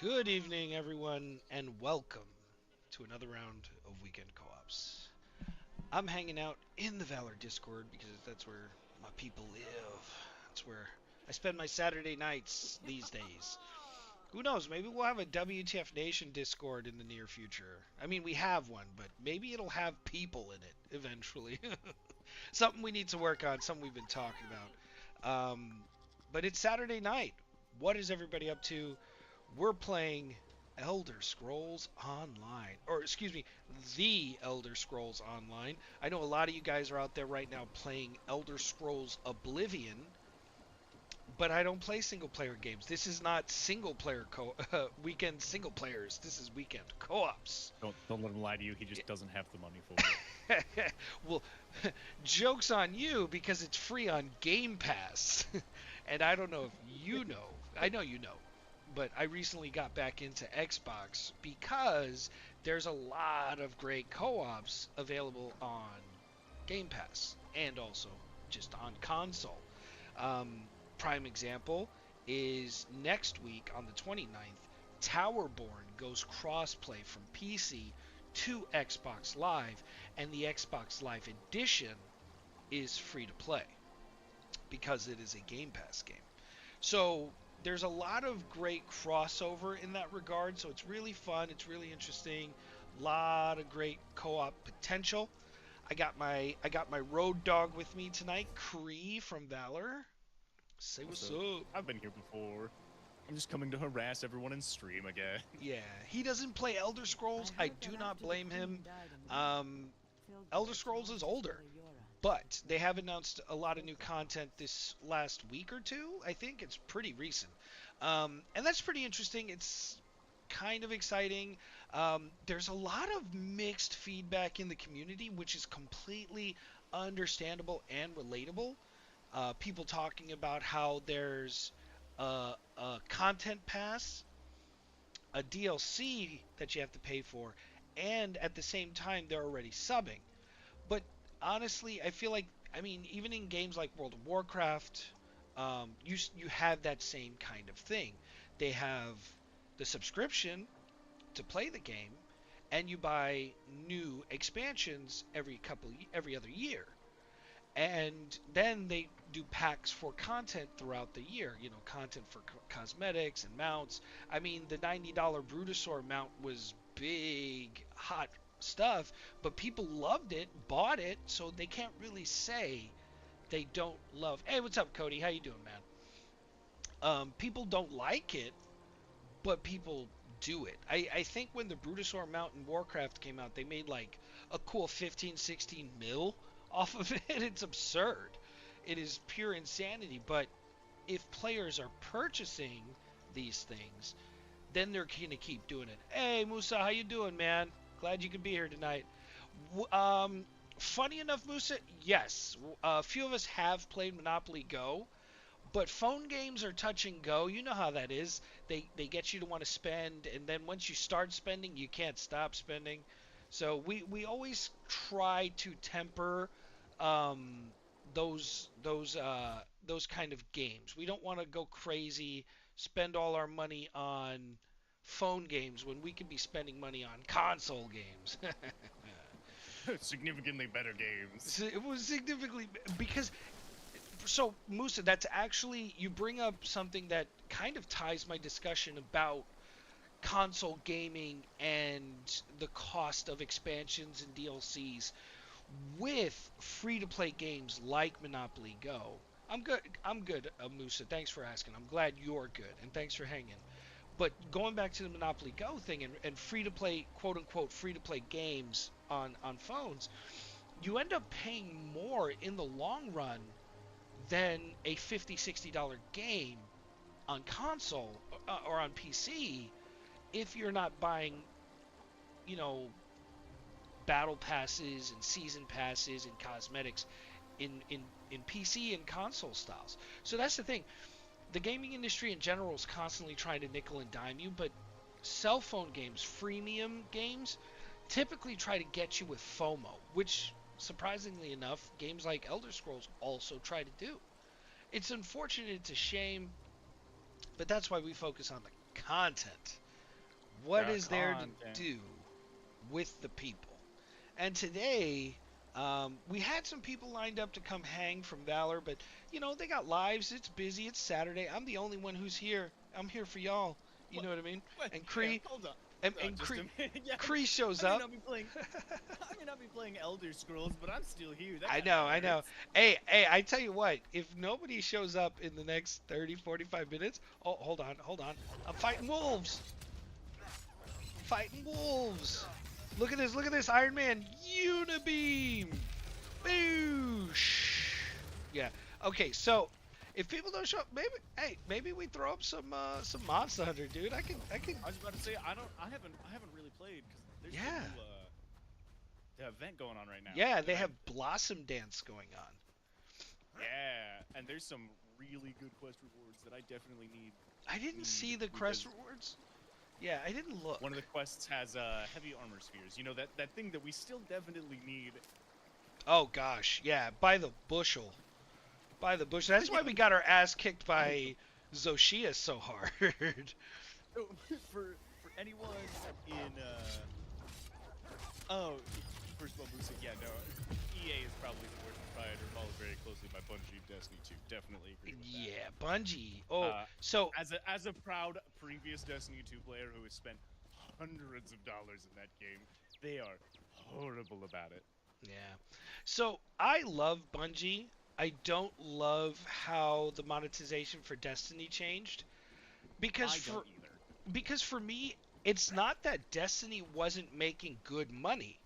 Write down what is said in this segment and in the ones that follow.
Good evening, everyone, and welcome to another round of Weekend Co-ops. I'm hanging out in the Valor Discord because that's where my people live. That's where I spend my Saturday nights these days. Who knows? Maybe we'll have a W.T.F Nation Discord in the near future. I mean, we have one, but maybe it'll have people in it eventually. Something we need to work on, something we've been talking about. But it's Saturday night. What is everybody up to? We're playing Elder Scrolls Online. Or, excuse me, The Elder Scrolls Online. I know a lot of you guys are out there right now playing Elder Scrolls Oblivion, but I don't play single player games. This is not single player weekend single players. This is weekend co-ops. Don't let him lie to you. He just doesn't have the money for it. Well, joke's on you because it's free on Game Pass. And I don't know if you know. I know you know. But I recently got back into Xbox because there's a lot of great co-ops available on Game Pass and also just on console. Um, Prime example is next week on the 29th, Towerborn goes crossplay from PC to Xbox Live, and the Xbox Live edition is free to play because it is a Game Pass game. So there's a lot of great crossover in that regard, so it's really fun, it's really interesting, a lot of great co-op potential. I got my road dog with me tonight, Cree from Valor. Say what's So up. I've been here before. I'm just coming to harass everyone in stream again. Yeah, he doesn't play Elder Scrolls. I do not blame him. Um, Elder Scrolls is older, but they have announced a lot of new content this last week or two. I think it's pretty recent, and that's pretty interesting. It's kind of exciting. There's a lot of mixed feedback in the community, which is completely understandable and relatable. People talking about how there's a content pass, a DLC that you have to pay for, and at the same time they're already subbing. But honestly, I feel like even in games like World of Warcraft, you have that same kind of thing. They have the subscription to play the game, and you buy new expansions every other year. And then they do packs for content throughout the year, content for cosmetics and mounts. I mean, the $90 Brutosaur mount was big hot stuff, but people loved it, bought it, so they can't really say they don't love. Hey, what's up, Cody? How you doing, man? People don't like it, but people do it. I think when the Brutosaur mount in Warcraft came out, they made like a cool 15, 16 mil off of it. It's absurd. It is pure insanity. But if players are purchasing these things, then they're gonna keep doing it. Hey, Musa, how you doing, man? Glad you could be here tonight. Funny enough, Musa, yes, a few of us have played Monopoly Go, but phone games are touch and go. You know how that is. They get you to want to spend, and then once you start spending, you can't stop spending. So we always try to temper um, those kind of games. We don't want to go crazy, spend all our money on phone games when we could be spending money on console games. Significantly better games. It was significantly because so Musa, that's actually you bring up something that kind of ties my discussion about console gaming and the cost of expansions and DLCs with free-to-play games like Monopoly Go. I'm good. I'm good, Musa. Thanks for asking. I'm glad you're good, and thanks for hanging. But going back to the Monopoly Go thing and free-to-play, quote-unquote, free-to-play games on phones, you end up paying more in the long run than a $50, $60 game on console or on PC if you're not buying, you know, battle passes and season passes and cosmetics in PC and console styles. So that's the thing. The gaming industry in general is constantly trying to nickel and dime you, but cell phone games, freemium games, typically try to get you with FOMO, which surprisingly enough, games like Elder Scrolls also try to do. It's unfortunate, it's a shame, but that's why we focus on the content. what is there to Content. do with the people. And today, we had some people lined up to come hang from Valor, but they got lives. It's busy. It's Saturday. I'm the only one who's here. I'm here for y'all. You know what I mean? What? And Yeah, Kree hold on. and Just a Kree, minute. Yeah, Kree shows I may up. not be playing. I may not be playing Elder Scrolls, but I'm still here. That I kinda know, I know. hurts. Hey, I tell you what, if nobody shows up in the next 30, 45 minutes, oh, hold on, hold on. I'm fighting wolves. I'm fighting wolves. Look at this, Iron Man Unibeam. Boosh. Yeah. Okay, so if people don't show up, maybe we throw up some Monster Hunter, dude. I can. I was about to say I haven't really played because there's Yeah. a new the event going on right now. Yeah, that they I- have Blossom Dance going on. Yeah, and there's some really good quest rewards that I definitely need. I didn't see the because quest rewards. Yeah, I didn't look. One of the quests has heavy armor spheres. You know that thing that we still definitely need. Oh gosh, yeah, by the bushel. By the bushel. That's why we got our ass kicked by Zoshia so hard. for anyone in oh, first of all, Lucy, yeah, no, EA is probably the worst proprietor, followed very closely by Bungie of Destiny 2. Definitely agree with that. Yeah, Bungie. Oh, so As a proud previous Destiny 2 player who has spent hundreds of dollars in that game, they are horrible about it. yeah. So I love Bungie. I don't love how the monetization for Destiny changed because I don't either. because for me, it's not that Destiny wasn't making good money.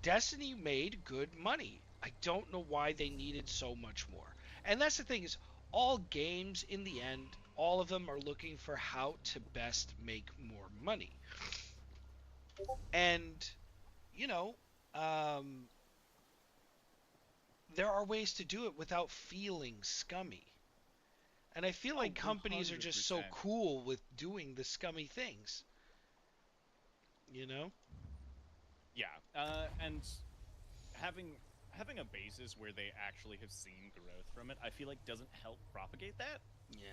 Destiny made good money. I don't know why they needed so much more. And that's the thing is, all games in the end, all of them are looking for how to best make more money. And, you know, there are ways to do it without feeling scummy. And I feel like companies are just so 100%. cool with doing the scummy things. You know? Yeah, and having a basis where they actually have seen growth from it, I feel like doesn't help propagate that. Yeah.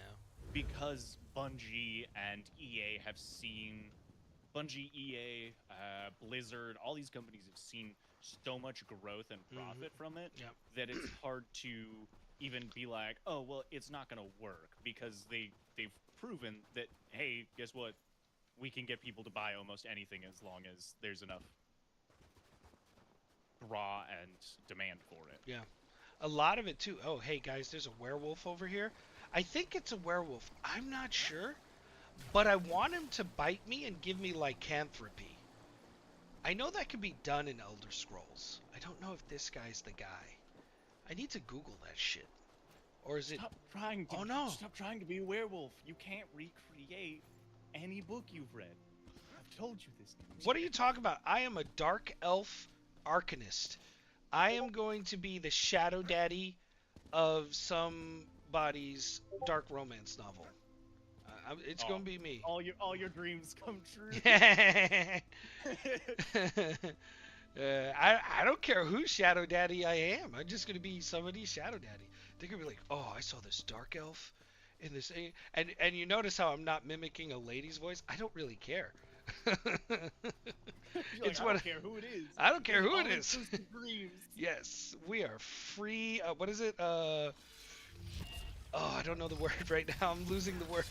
Because Bungie and EA have seen Bungie, EA, Blizzard, all these companies have seen so much growth and profit from it Yep. that it's hard to even be like, oh well, it's not gonna work because they've proven that, hey, guess what? We can get people to buy almost anything as long as there's enough draw and demand for it. Yeah. A lot of it too. Oh, hey guys, there's a werewolf over here. I think it's a werewolf. I'm not sure. But I want him to bite me and give me lycanthropy. I know that can be done in Elder Scrolls. I don't know if this guy's the guy. I need to Google that shit. Or is it... Stop trying to. Oh, no. Stop trying to be a werewolf. You can't recreate any book you've read. I've told you this. What are you talking about? I am a dark elf arcanist. I am going to be the shadow daddy of somebody's dark romance novel. It's going to be me. All your dreams come true. I don't care whose shadow daddy I am. I'm just gonna be somebody's shadow daddy. They're gonna be like, oh, I saw this dark elf in this, and you notice how I'm not mimicking a lady's voice. I don't really care. It's like, I don't care who it is. I don't care who it All is. inclusive dreams. Yes, we are free. What is it? Oh, I don't know the word right now. I'm losing the word.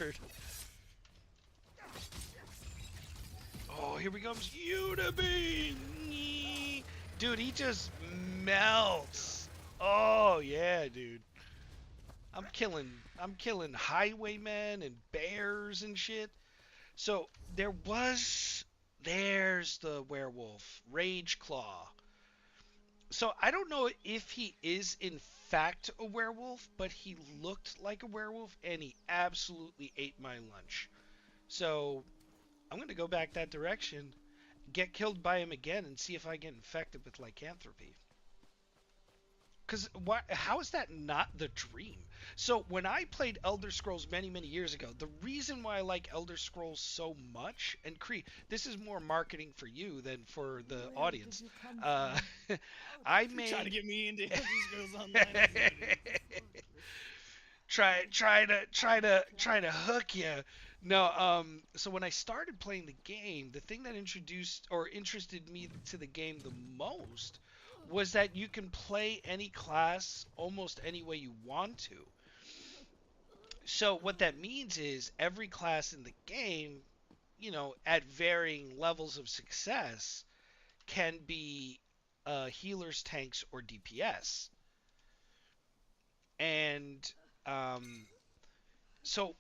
Oh, here we comes Unibeam! Dude, he just melts. Oh yeah, dude. I'm killing highwaymen and bears and shit. So there's the werewolf, Rage Claw. So I don't know if he is in fact a werewolf, but he looked like a werewolf and he absolutely ate my lunch. So I'm going to go back that direction, get killed by him again, and see if I get infected with lycanthropy. Because how is that not the dream? So when I played Elder Scrolls many, many years ago, the reason why I like Elder Scrolls so much, and Kree, this is more marketing for you than for the audience. I made... Trying to get me into Elder Scrolls Online. try to hook you. No, so when I started playing the game, the thing that introduced or interested me to the game the most was that you can play any class almost any way you want to. So what that means is every class in the game, at varying levels of success, can be healers, tanks, or DPS. And um, so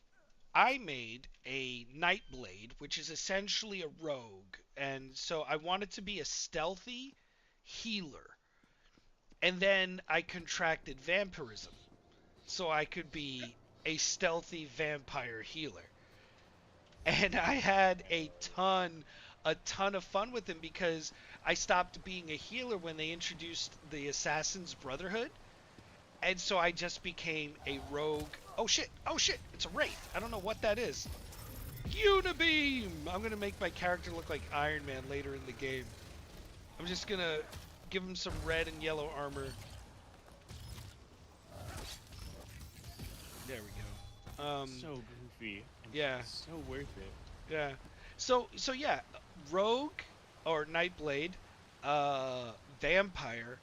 I made a Nightblade, which is essentially a rogue. And so I wanted to be a stealthy healer. And then I contracted vampirism. So I could be a stealthy vampire healer. And I had a ton of fun with him because I stopped being a healer when they introduced the Assassin's Brotherhood. And so I just became a rogue. Oh shit! Oh shit! It's a wraith. I don't know what that is. Unibeam! I'm gonna make my character look like Iron Man later in the game. I'm just gonna give him some red and yellow armor. There we go. So goofy. Yeah. So worth it. Yeah. So yeah, rogue or Nightblade, vampire,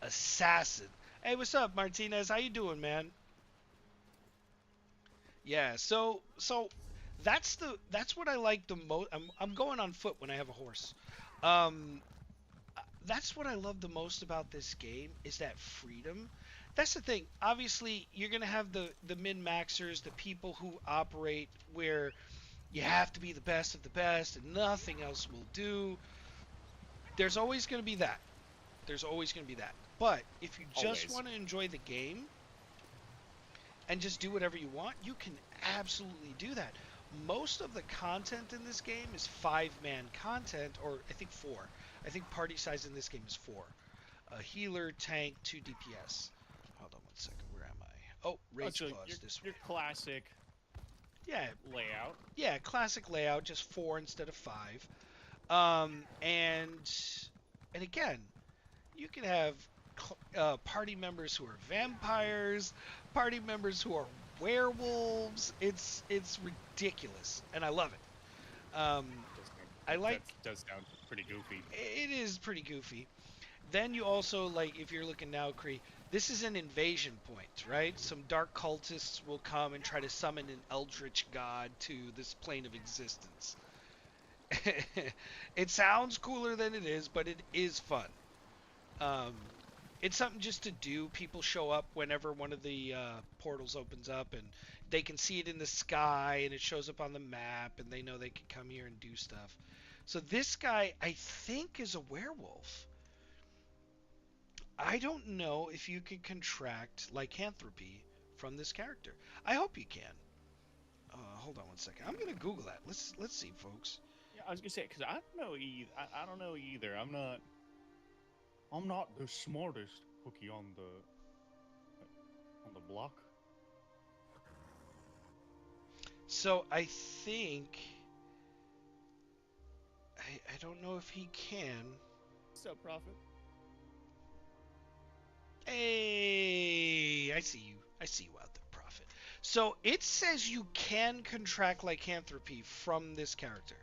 assassin. Hey, what's up, Martinez? How you doing, man? Yeah. So that's what I like the most. I'm going on foot when I have a horse. Um, that's what I love the most about this game is that freedom. That's the thing. Obviously, you're gonna have the min maxers, the people who operate where you have to be the best of the best and nothing else will do. There's always gonna be that. There's always gonna be that. But if you just want to enjoy the game and just do whatever you want, you can absolutely do that. Most of the content in this game is 5-man content, or I think 4. I think party size in this game is 4. A healer, tank, 2 DPS. Hold on one second. Where am I? Oh, Rage Claws this way. Your classic Yeah, layout. yeah, classic layout, just 4 instead of 5. And again, you can have party members who are vampires, party members who are werewolves. It's ridiculous, and I love it. I like. That does sound pretty goofy. It is pretty goofy. Then you also like if you're looking now, Kree. This is an invasion point, right? Some dark cultists will come and try to summon an eldritch god to this plane of existence. It sounds cooler than it is, but it is fun. Um, it's something just to do. People show up whenever one of the portals opens up, and they can see it in the sky, and it shows up on the map, and they know they can come here and do stuff. So this guy, I think, is a werewolf. I don't know if you can contract lycanthropy from this character. I hope you can. Hold on one second. I'm gonna Google that. Let's see, folks. Yeah, I was gonna say because I don't know either. I don't know either. I'm not the smartest cookie on the block. So I think I don't know if he can. What's up, Prophet? Hey, I see you. I see you out there, Prophet. So it says you can contract lycanthropy from this character.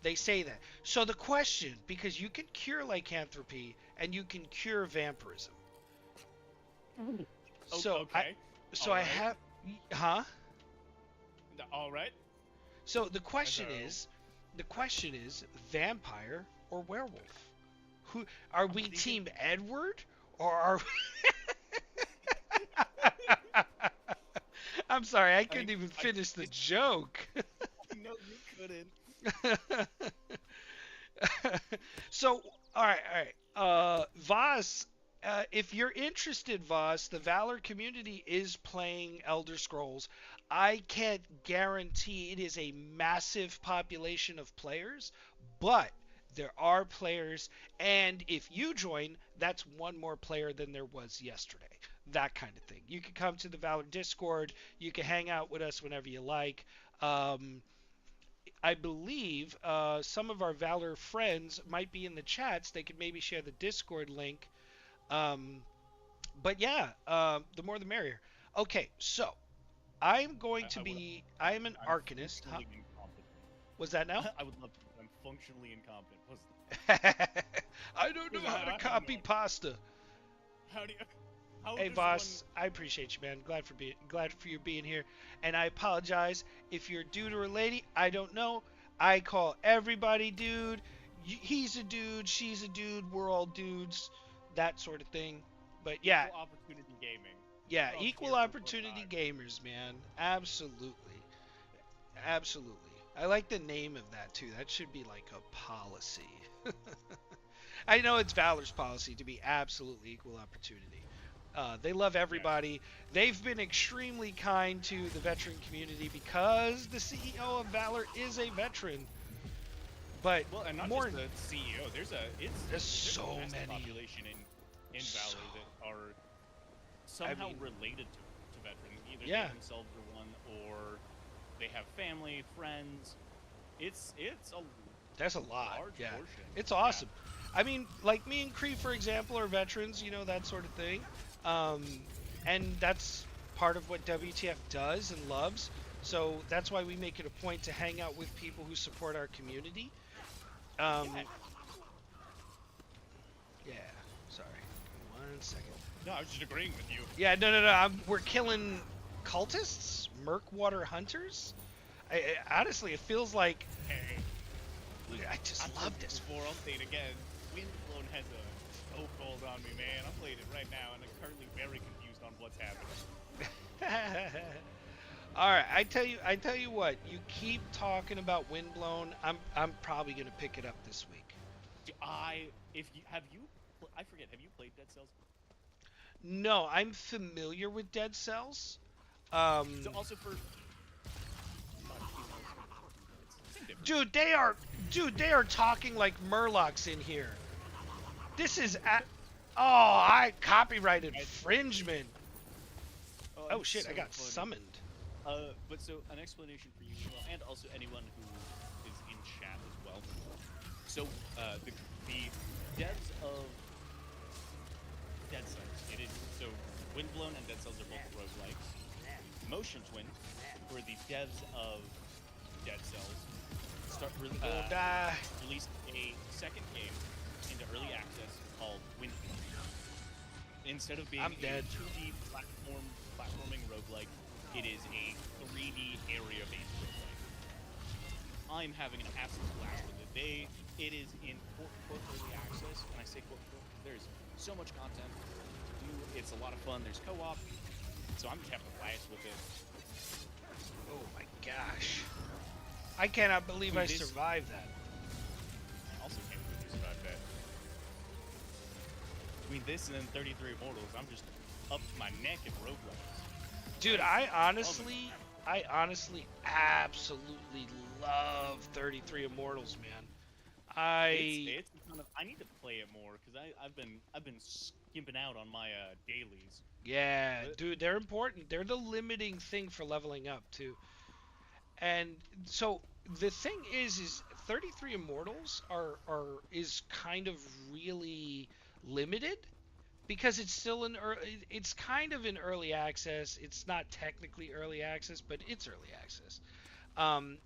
They say that. So the question, because you can cure lycanthropy and you can cure vampirism. So okay. I have, huh? All right. So the question is, vampire or werewolf? Who are we, Team Edward, or are? I'm sorry, I couldn't even finish the joke. No, you couldn't. So, all right. Voss, if you're interested, Voss, the Valor community is playing Elder Scrolls. I can't guarantee it is a massive population of players, but there are players, and if you join, that's one more player than there was yesterday. That kind of thing. You can come to the Valor Discord. You can hang out with us whenever you like. I believe some of our Valor friends might be in the chats. They could maybe share the Discord link. But yeah, the more the merrier. Okay, so I'm going to I would. be. I am an I'm arcanist. Huh? functionally incompetent. Was that now? I would love to. I'm functionally incompetent. I don't know how to I have no copy idea. pasta. How do you? How Hey, does one? Voss, I appreciate you, man. Glad for you being here, and I apologize if you're a dude or a lady. I don't know. I call everybody dude. He's a dude. She's a dude. We're all dudes. That sort of thing. But yeah, Equal opportunity gaming. yeah, We're all just equal here for a good opportunity time. gamers, man. Absolutely, absolutely. I like the name of that too. That should be like a policy. I know it's Valor's policy to be absolutely equal opportunity. They love Yes. everybody. They've been extremely kind to the veteran community because the CEO of Valor is a veteran. But Well, and not more, just the CEO. there's There's so a massive many. population in So, Valor that are I somehow mean, related to veterans. Either yeah, they themselves are one, or they have family, friends. It's a that's a lot. large Yeah, portion. it's Yeah. awesome. I mean, like me and Cree, for example, are veterans. That sort of thing. Um, and that's part of what W.T.F does and loves. So that's why we make it a point to hang out with people who support our community. Um, Yeah. yeah. Sorry. 1 second. No, I was just agreeing with you. Yeah. No. No. No. We're killing cultists, Murkwater hunters. Honestly, it feels like Hey, I just I've told love you this. before. I'll say it again. Windblown has a chokehold on me, man. I'm playing it right now, and I'm currently very confused on what's happening. All right, I tell you what. You keep talking about Windblown. I'm probably gonna pick it up this week. If you have you, I forget. Have you played Dead Cells? No, I'm familiar with Dead Cells. So Um, also for same difference. dude, they are talking like Murlocs in here. This is oh, I copyright infringement. Oh, Oh it's shit, so I got funny. summoned. But so an explanation for you, and also anyone who is in chat as well. So the devs of Dead Cells, it is so Windblown and Dead Cells are both roguelikes. Motion Twin, who are the devs of Dead Cells, Gonna die. released a second game into early access called Windblown. Instead of being I'm a dead. 2D platforming roguelike, it is a 3D area-based roguelike. I'm having an absolute blast with it. It is in quote early access, and I say quote there's so much content to do. It's a lot of fun. There's co-op, so I'm just having a blast with it. Oh my gosh. I cannot believe I This survived that. also can't believe you survived that. Between this and then 33 Immortals, I'm just up to my neck in roguelikes. Dude, I honestly absolutely love 33 Immortals, man. It's a ton of, I need to play it more because I've been skimping out on my dailies. Yeah, But dude, they're important. They're the limiting thing for leveling up too. And so the thing is 33 Immortals is kind of really limited because it's still it's kind of in early access. It's not technically early access, but it's early access.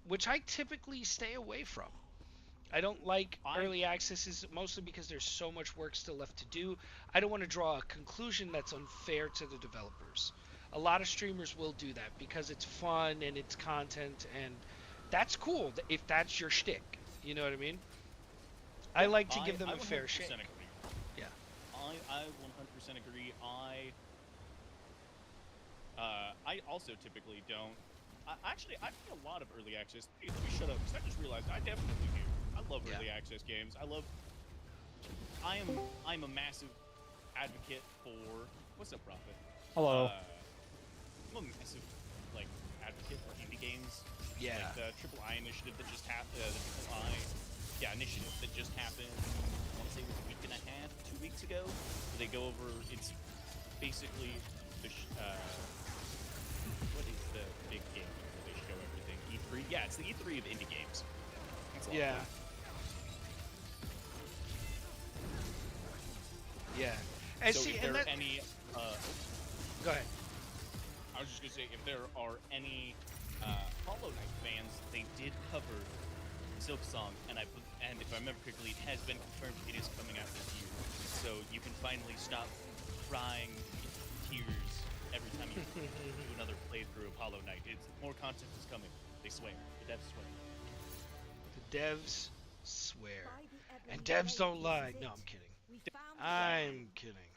Which I typically stay away from. I don't like I early accesses mostly because there's so much work still left to do. I don't want to draw a conclusion that's unfair to the developers. A lot of streamers will do that because it's fun and it's content, and that's cool if that's your shtick. You know what I mean? I yeah, like to give them I a fair 100% shake. agree. Yeah. I 100% agree. I also typically don't. I play a lot of early access. Hey, let me shut up because I just realized I definitely do. I love Yeah. early access games. I'm a massive advocate for what's up, Prophet? Hello. I'm a massive advocate for indie games. Yeah. Like the Triple I initiative that just happened. The Triple I, initiative that just happened. I want to say it was a week and a half, 2 weeks ago. Where they go over. It's basically what is the big game where they show everything? E3. Yeah, it's the E3 of indie games. That's a lot of Yeah. fun. Yeah. And So see, if and there that. are any, Go ahead. I I was just gonna say, if there are any Hollow Knight fans, they did cover Silk Song, and if I remember correctly, it has been confirmed it is coming out this year. So you can finally stop crying tears every time you do another playthrough of Hollow Knight. More content is coming. They swear. The devs swear. The devs swear. And devs don't lie. No, I'm kidding. I'm kidding.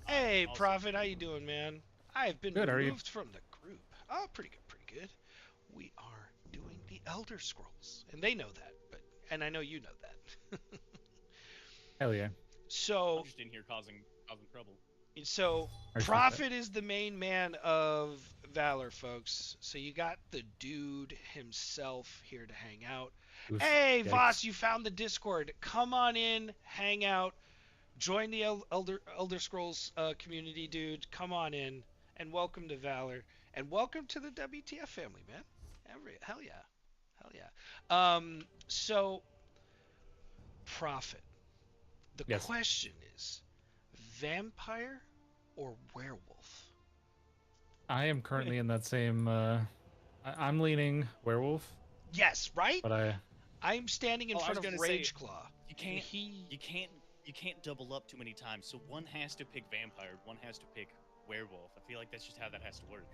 Hey, Also, Prophet, how you doing, man? I've been Good, how are you? removed from the group. Oh, pretty good, pretty good. We are doing the Elder Scrolls, and they know that, and I know you know that. Hell yeah. So, I'm just in here causing trouble. Prophet is the main man of Valor, folks. So you got the dude himself here to hang out. Oof, Hey, yikes. Voss, you found the Discord. Come on in, hang out, join the Elder Scrolls community, dude. Come on in, and welcome to Valor, and welcome to the W.T.F family, man. Hell yeah, hell yeah. So, Prophet. The Yes. question is, vampire or werewolf? I am currently in that same. I'm leaning werewolf, Yes, right? but I'm standing in Oh, I front was of gonna say, Rageclaw. You can't double up too many times. So one has to pick vampire, one has to pick werewolf. I feel like that's just how that has to work.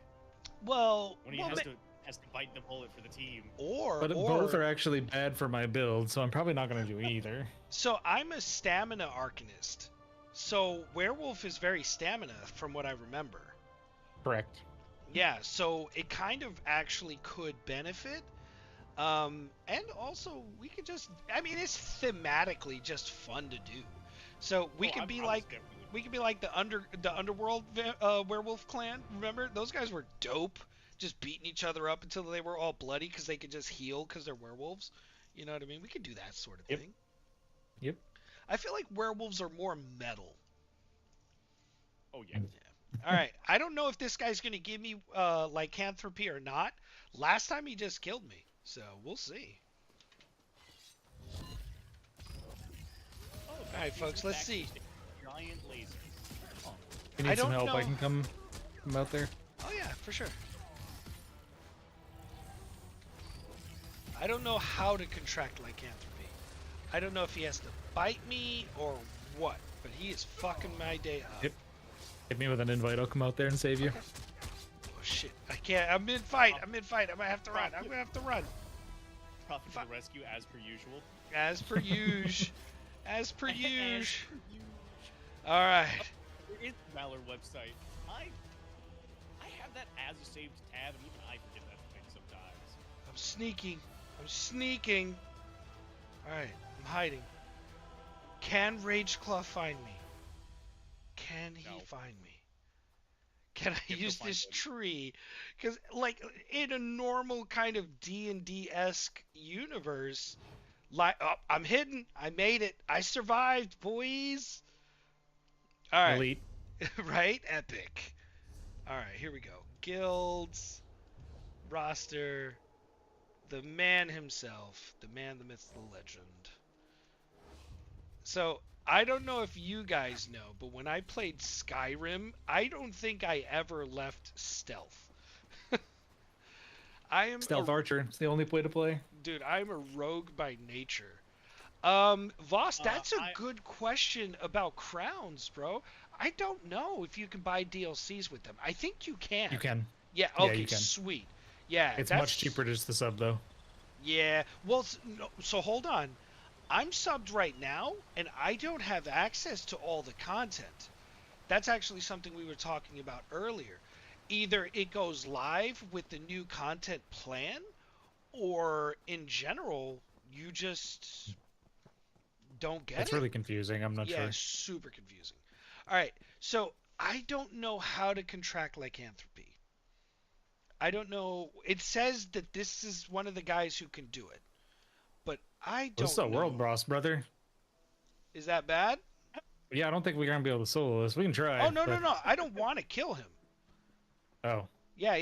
Well, One of you has to bite the bullet for the team. but both are actually bad for my build, so I'm probably not gonna do either. So I'm a stamina arcanist. So werewolf is very stamina from what I remember. Correct. Yeah, so it kind of actually could benefit. And also we could just, I mean, it's thematically just fun to do. So we could be like the underworld werewolf clan. Remember, those guys were dope, just beating each other up until they were all bloody because they could just heal because they're werewolves. You know what I mean? We could do that sort of thing. Yep. I feel like werewolves are more metal. Oh yeah. All right. I don't know if this guy's gonna give me lycanthropy or not. Last time he just killed me, so we'll see. All right, folks. Let's see. Giant lasers. Oh. If you need some help, I can come out there. Oh yeah, for sure. I don't know how to contract lycanthropy. I don't know if he has to bite me or what, but he is fucking my day up. Yep. Hit me with an invite. I'll come out there and save you. Okay. Oh shit! I can't. I'm mid fight. I'm gonna have to run. I'm gonna have to run. Prophet to the rescue, as per usual. As per usual. As per usual. All right. There is the Valor website. I have that as a saved tab, and even I forget that thing sometimes. I'm sneaking. I'm sneaking. All right. I'm hiding. Can Rageclaw find me? Can he find me? Can I use this tree? Because, like, in a normal kind of D&D-esque universe, like, oh, I'm hidden. I made it. I survived, boys. All right. Elite. Right? Epic. All right, here we go. Guilds, roster, the man himself, the man, the myth, the legend. So, I don't know if you guys know, but when I played Skyrim, I don't think I ever left stealth. I am Stealth archer. It's the only way to play. Dude, I'm a rogue by nature. Voss, that's a good question about crowns, bro. I don't know if you can buy DLCs with them. I think you can. You can. Yeah, okay, Yeah, you can. Sweet. Yeah, It's much cheaper just to sub, though. Yeah, well, so hold on. I'm subbed right now, and I don't have access to all the content. That's actually something we were talking about earlier. Either it goes live with the new content plan, or in general, you just don't get it. It's really confusing. I'm not sure. Yeah, super confusing. All right, so I don't know how to contract lycanthropy. I don't know. It says that this is one of the guys who can do it, but I don't know. This is a world boss, brother. Is that bad? Yeah, I don't think we're gonna be able to solo this. We can try. Oh, no. I don't want to kill him. Oh. Yeah.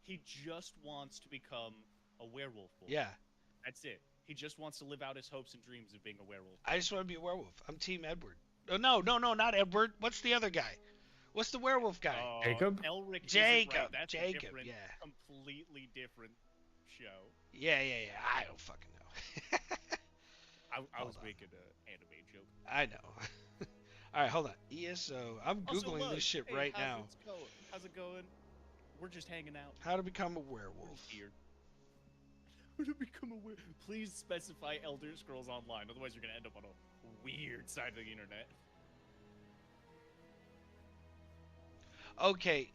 He just wants to become a werewolf boy. Yeah. That's it. He just wants to live out his hopes and dreams of being a werewolf. I just want to be a werewolf. I'm Team Edward. Oh, no, not Edward. What's the other guy? What's the werewolf guy? Jacob? Elric isn't Jacob. right. That's a Jacob. different, Yeah. completely different show. Yeah. I don't fucking know. I was Hold on. making an anime joke. I know. All right, hold on. ESO. I'm Also, googling look, this shit hey, right now. How's it going? We're just hanging out. How to become a We're werewolf. just here. How to become a werewolf? Please specify Elder Scrolls Online, otherwise you're gonna end up on a weird side of the internet. Okay,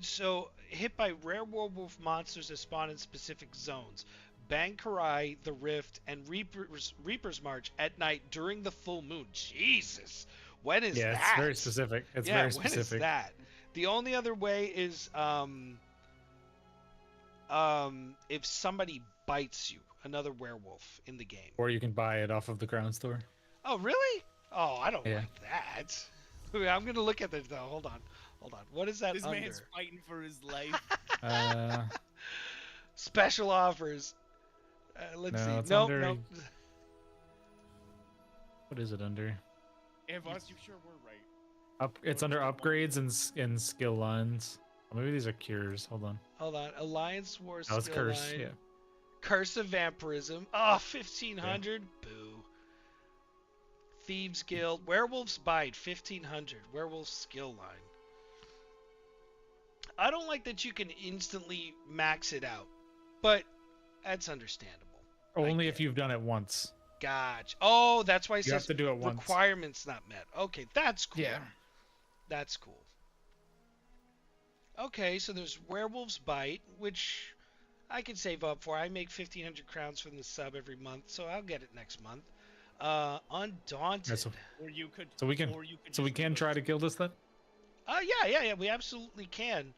so hit by rare werewolf monsters that spawn in specific zones. Bankarai, the Rift, and Reaper's March at night during the full moon. Jesus, when is that? Yeah, it's very specific. It's very specific. When is that? The only other way is if somebody bites you, another werewolf in the game. Or you can buy it off of the Crown Store. Oh, really? Oh, I don't Yeah. like that. Wait, I'm gonna look at this though. Hold on. What is that This under? man's fighting for his life. Special offers. Let's No, see. it's Nope, under- nope. What is it under? Voss, you sure we're right? It's under upgrades and skill lines. Oh, maybe these are cures. Hold on. Hold on. Alliance Wars. Oh, it's skill curse. line. Yeah. Curse of Vampirism. Oh, 1500. Boo. Thieves Guild. Werewolves Bite. 1500. Werewolf skill line. I don't like that you can instantly max it out, but that's understandable. Only if you've done it once. Gotcha. Oh, that's why it You says have to do it once. requirements not met. Okay, that's cool. Yeah. That's cool. Okay, so there's Werewolves Bite, which I can save up for. I make 1,500 crowns from the sub every month, so I'll get it next month. Undaunted. That's Or you could. So we can. Or you could So we just can do try it. to kill this then. Yeah, we absolutely can.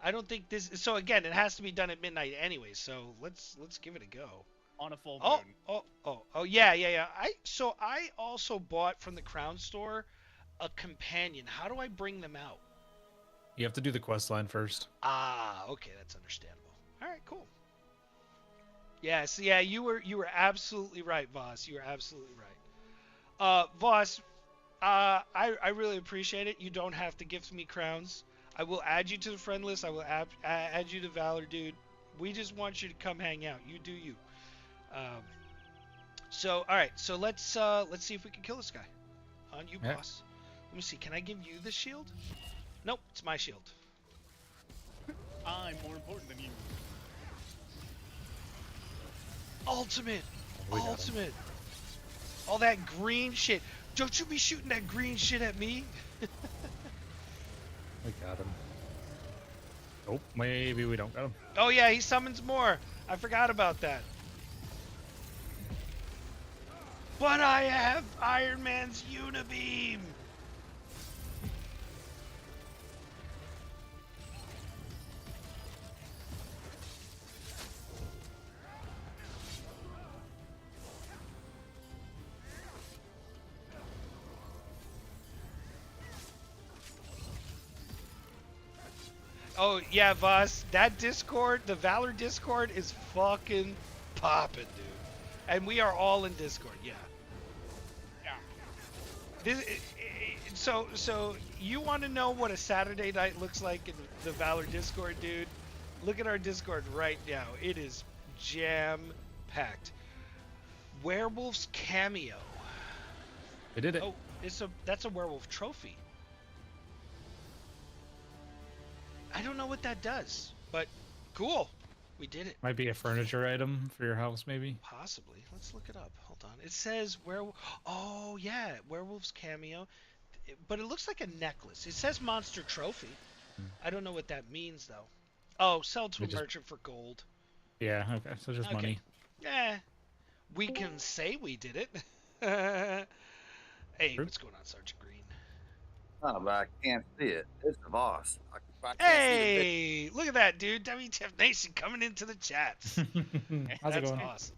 I don't think this. So again, it has to be done at midnight anyway. So let's give it a go. On a full moon. Yeah. I also bought from the Crown Store a companion. How do I bring them out? You have to do the quest line first. Ah, okay, that's understandable. All right, cool. Yes, yeah, you were absolutely right, Voss. You were absolutely right. Voss, I really appreciate it. You don't have to gift me crowns. I will add you to the friend list. I will add you to Valor, dude. We just want you to come hang out. You do you. So all right, so let's see if we can kill this guy. On you, Yeah. boss. Let me see. Can I give you the shield? Nope, it's my shield. I'm more important than you. Ultimate. We got him. Ultimate. All that green shit. Don't you be shooting that green shit at me. We got him. Oh, maybe we don't got him. Oh yeah, he summons more. I forgot about that. But I have Iron Man's Unibeam. Oh yeah, Voss, that Discord, the Valor Discord is fucking popping, dude. And we are all in Discord, yeah. Yeah. So you want to know what a Saturday night looks like in the Valor Discord, dude? Look at our Discord right now. It is jam-packed. Werewolf's cameo. We did it. Oh, that's a werewolf trophy. I don't know what that does, but cool. We did it. Might be a furniture item for your house, maybe. Possibly. Let's look it up. Hold on. It says werewolf. Oh yeah, werewolf's cameo, but it looks like a necklace. It says monster trophy. I don't know what that means though. Oh, sell to We a just- merchant for gold. Yeah. Okay. So just Okay. money. Eh, we can say we did it. Hey, True. what's going on, Sergeant Green? Oh, but I can't see it. It's the boss. I can't Hey, look at that, dude. W.T.F Nation coming into the chats. How's it That's going? awesome.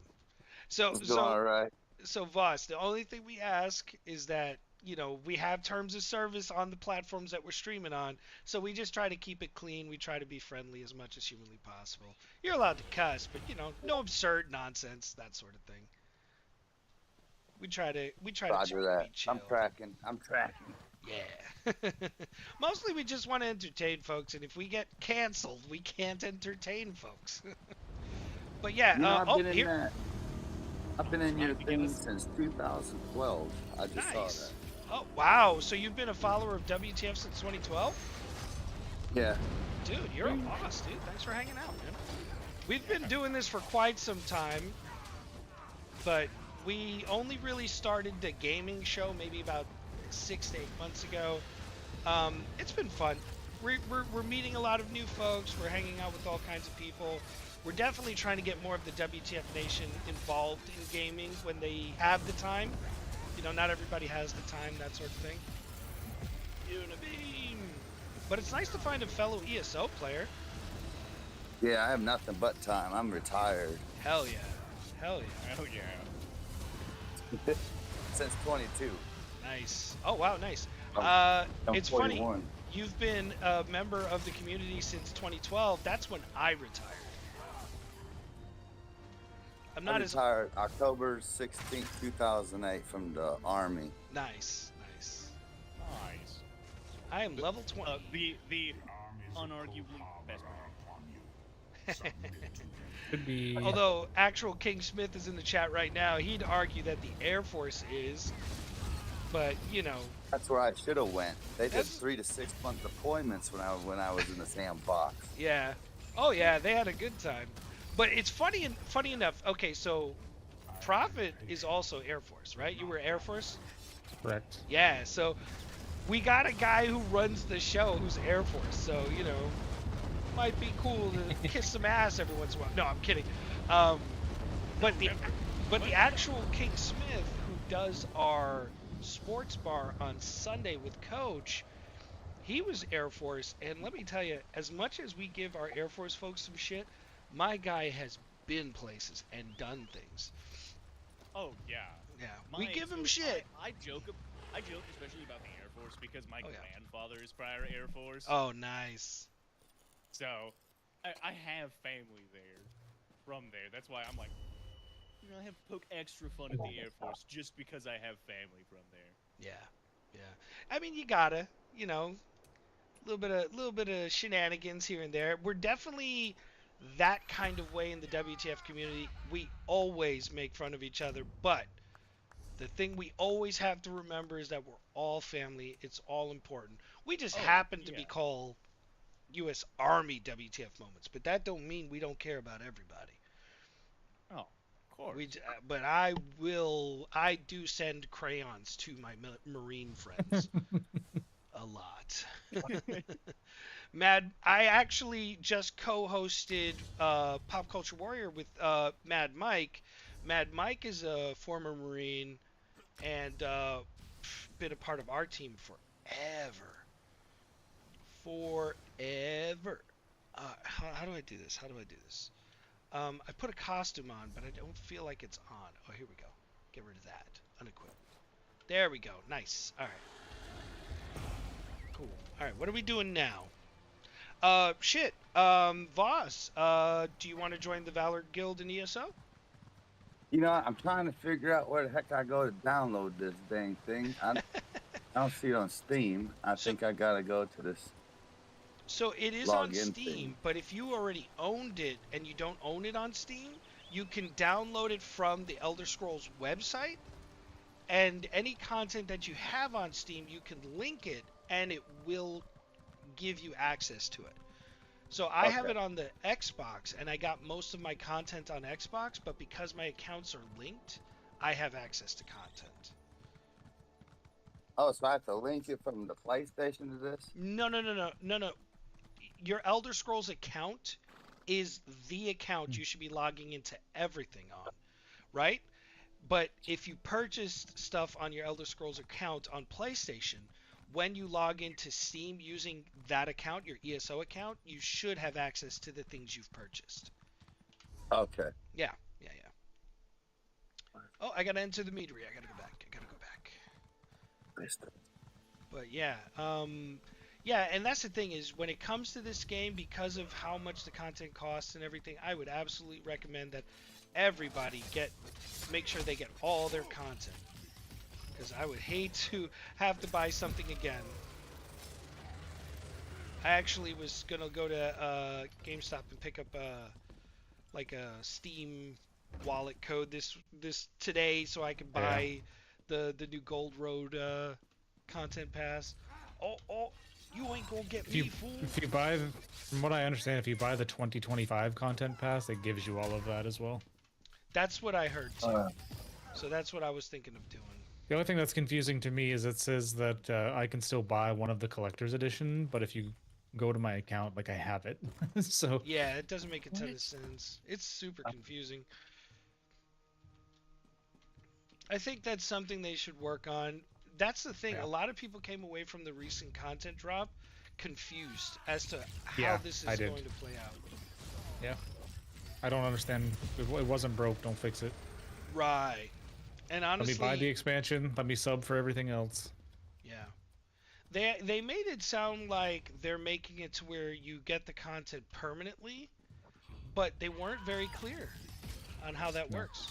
So, see the It's going all right. So Voss, the only thing we ask is that, you know, we have terms of service on the platforms that we're streaming on, so we just try to keep it clean. We try to be friendly as much as humanly possible. You're allowed to cuss, but you know, no absurd nonsense, that sort of thing. We try to Roger be that. chill. I'm tracking. Yeah. Mostly we just want to entertain folks, and if we get canceled, we can't entertain folks. But yeah, You know, I've oh, been in here, that. I've been in your Trying to get thing us. since 2012. I just saw nice. that. Oh, wow. So you've been a follower of WTF since 2012? Yeah. Dude, you're a boss, dude. Thanks for hanging out, man. We've been doing this for quite some time, but we only really started the gaming show maybe about 6 to 8 months ago. It's been fun. We're meeting a lot of new folks. We're hanging out with all kinds of people. We're definitely trying to get more of the WTF Nation involved in gaming when they have the time. You know, not everybody has the time, that sort of thing. Unibeam! But it's nice to find a fellow ESO player. Yeah, I have nothing but time. I'm retired Hell yeah. Hell yeah. Oh yeah. since 22. Nice. Oh, wow, nice. I'm It's 41. funny. You've been a member of the community since 2012. That's when I retired. I'm I not as retired October 16th, 2008 from the Army. nice. Nice. Nice. I am level 20. The unarguably best one. Could be. Although actual King Smith is in the chat right now, he'd argue that the Air Force is. But you know, That's where I should have went. They did That's- 3 to 6 month deployments when I was in the sandbox. yeah. Oh yeah, they had a good time. But it's funny enough. Okay, so Prophet is also Air Force, right? You were Air Force? Correct. Yeah, so we got a guy who runs the show who's Air Force, so you know, might be cool to kiss some ass every once in a while. No, I'm kidding. But the actual King Smith who does our sports bar on Sunday with Coach, he was Air Force, and let me tell you, as much as we give our Air Force folks some shit, my guy has been places and done things. Oh yeah. Yeah, we give him shit. I joke especially about the Air Force because my Oh, yeah. grandfather is prior Air Force. Oh, nice. So I have family there from there. That's why I'm like, you know, I have poke extra fun at the Air Force just because I have family from there. Yeah, yeah. I mean, you gotta, you know, little bit of shenanigans here and there. We're definitely that kind of way in the WTF community. We always make fun of each other, but the thing we always have to remember is that we're all family. It's all important. We just happen to be yeah. called U.S. Army WTF moments, but that don't mean we don't care about everybody. Oh, of course. But I do send crayons to my Marine friends a lot. I actually just co-hosted Pop Culture Warrior with Mad Mike. Mad Mike is a former Marine and been a part of our team forever. Forever. How do I do this? I put a costume on, but I don't feel like it's on. Oh, here we go. Get rid of that. Unequip. There we go. Nice. All right. Cool. All right. What are we doing now? Voss, do you want to join the Valor Guild in ESO? You know, I'm trying to figure out where the heck I go to download this dang thing. I don't see it on Steam. I think I gotta go to this. So it is on Login Steam, thing. but if you already owned it and you don't own it on Steam, you can download it from the Elder Scrolls website, and any content that you have on Steam, you can link it, and it will give you access to it. So I have it on the Xbox, and I got most of my content on Xbox, but because my accounts are linked, I have access to content. Oh, so I have to link it from the PlayStation to this? No. Your Elder Scrolls account is the account you should be logging into everything on, right? But if you purchased stuff on your Elder Scrolls account on PlayStation, when you log into Steam using that account, your ESO account, you should have access to the things you've purchased. Okay. Yeah. Oh, I gotta enter the meadery. I gotta go back. But yeah, and that's the thing is when it comes to this game, because of how much the content costs and everything, I would absolutely recommend that everybody make sure they get all their content. because I would hate to have to buy something again. I actually was gonna go to GameStop and pick up like a Steam wallet code this today, so I could buy the new Gold Road content pass. Oh, you ain't gonna get me, fool. If you buy, from what I understand, if you buy the 2025 content pass, it gives you all of that as well. That's what I heard too. So that's what I was thinking of doing. The only thing that's confusing to me is it says that I can still buy one of the collector's edition, but if you go to my account, like I have it. So yeah, it doesn't make a ton of sense. It's super confusing. I think that's something they should work on. That's the thing. Yeah. A lot of people came away from the recent content drop confused as to how this is going to play out. Yeah. I don't understand. It wasn't broke. Don't fix it. Right. And honestly, let me buy the expansion. Let me sub for everything else. Yeah. They made it sound like they're making it to where you get the content permanently, but they weren't very clear on how that works.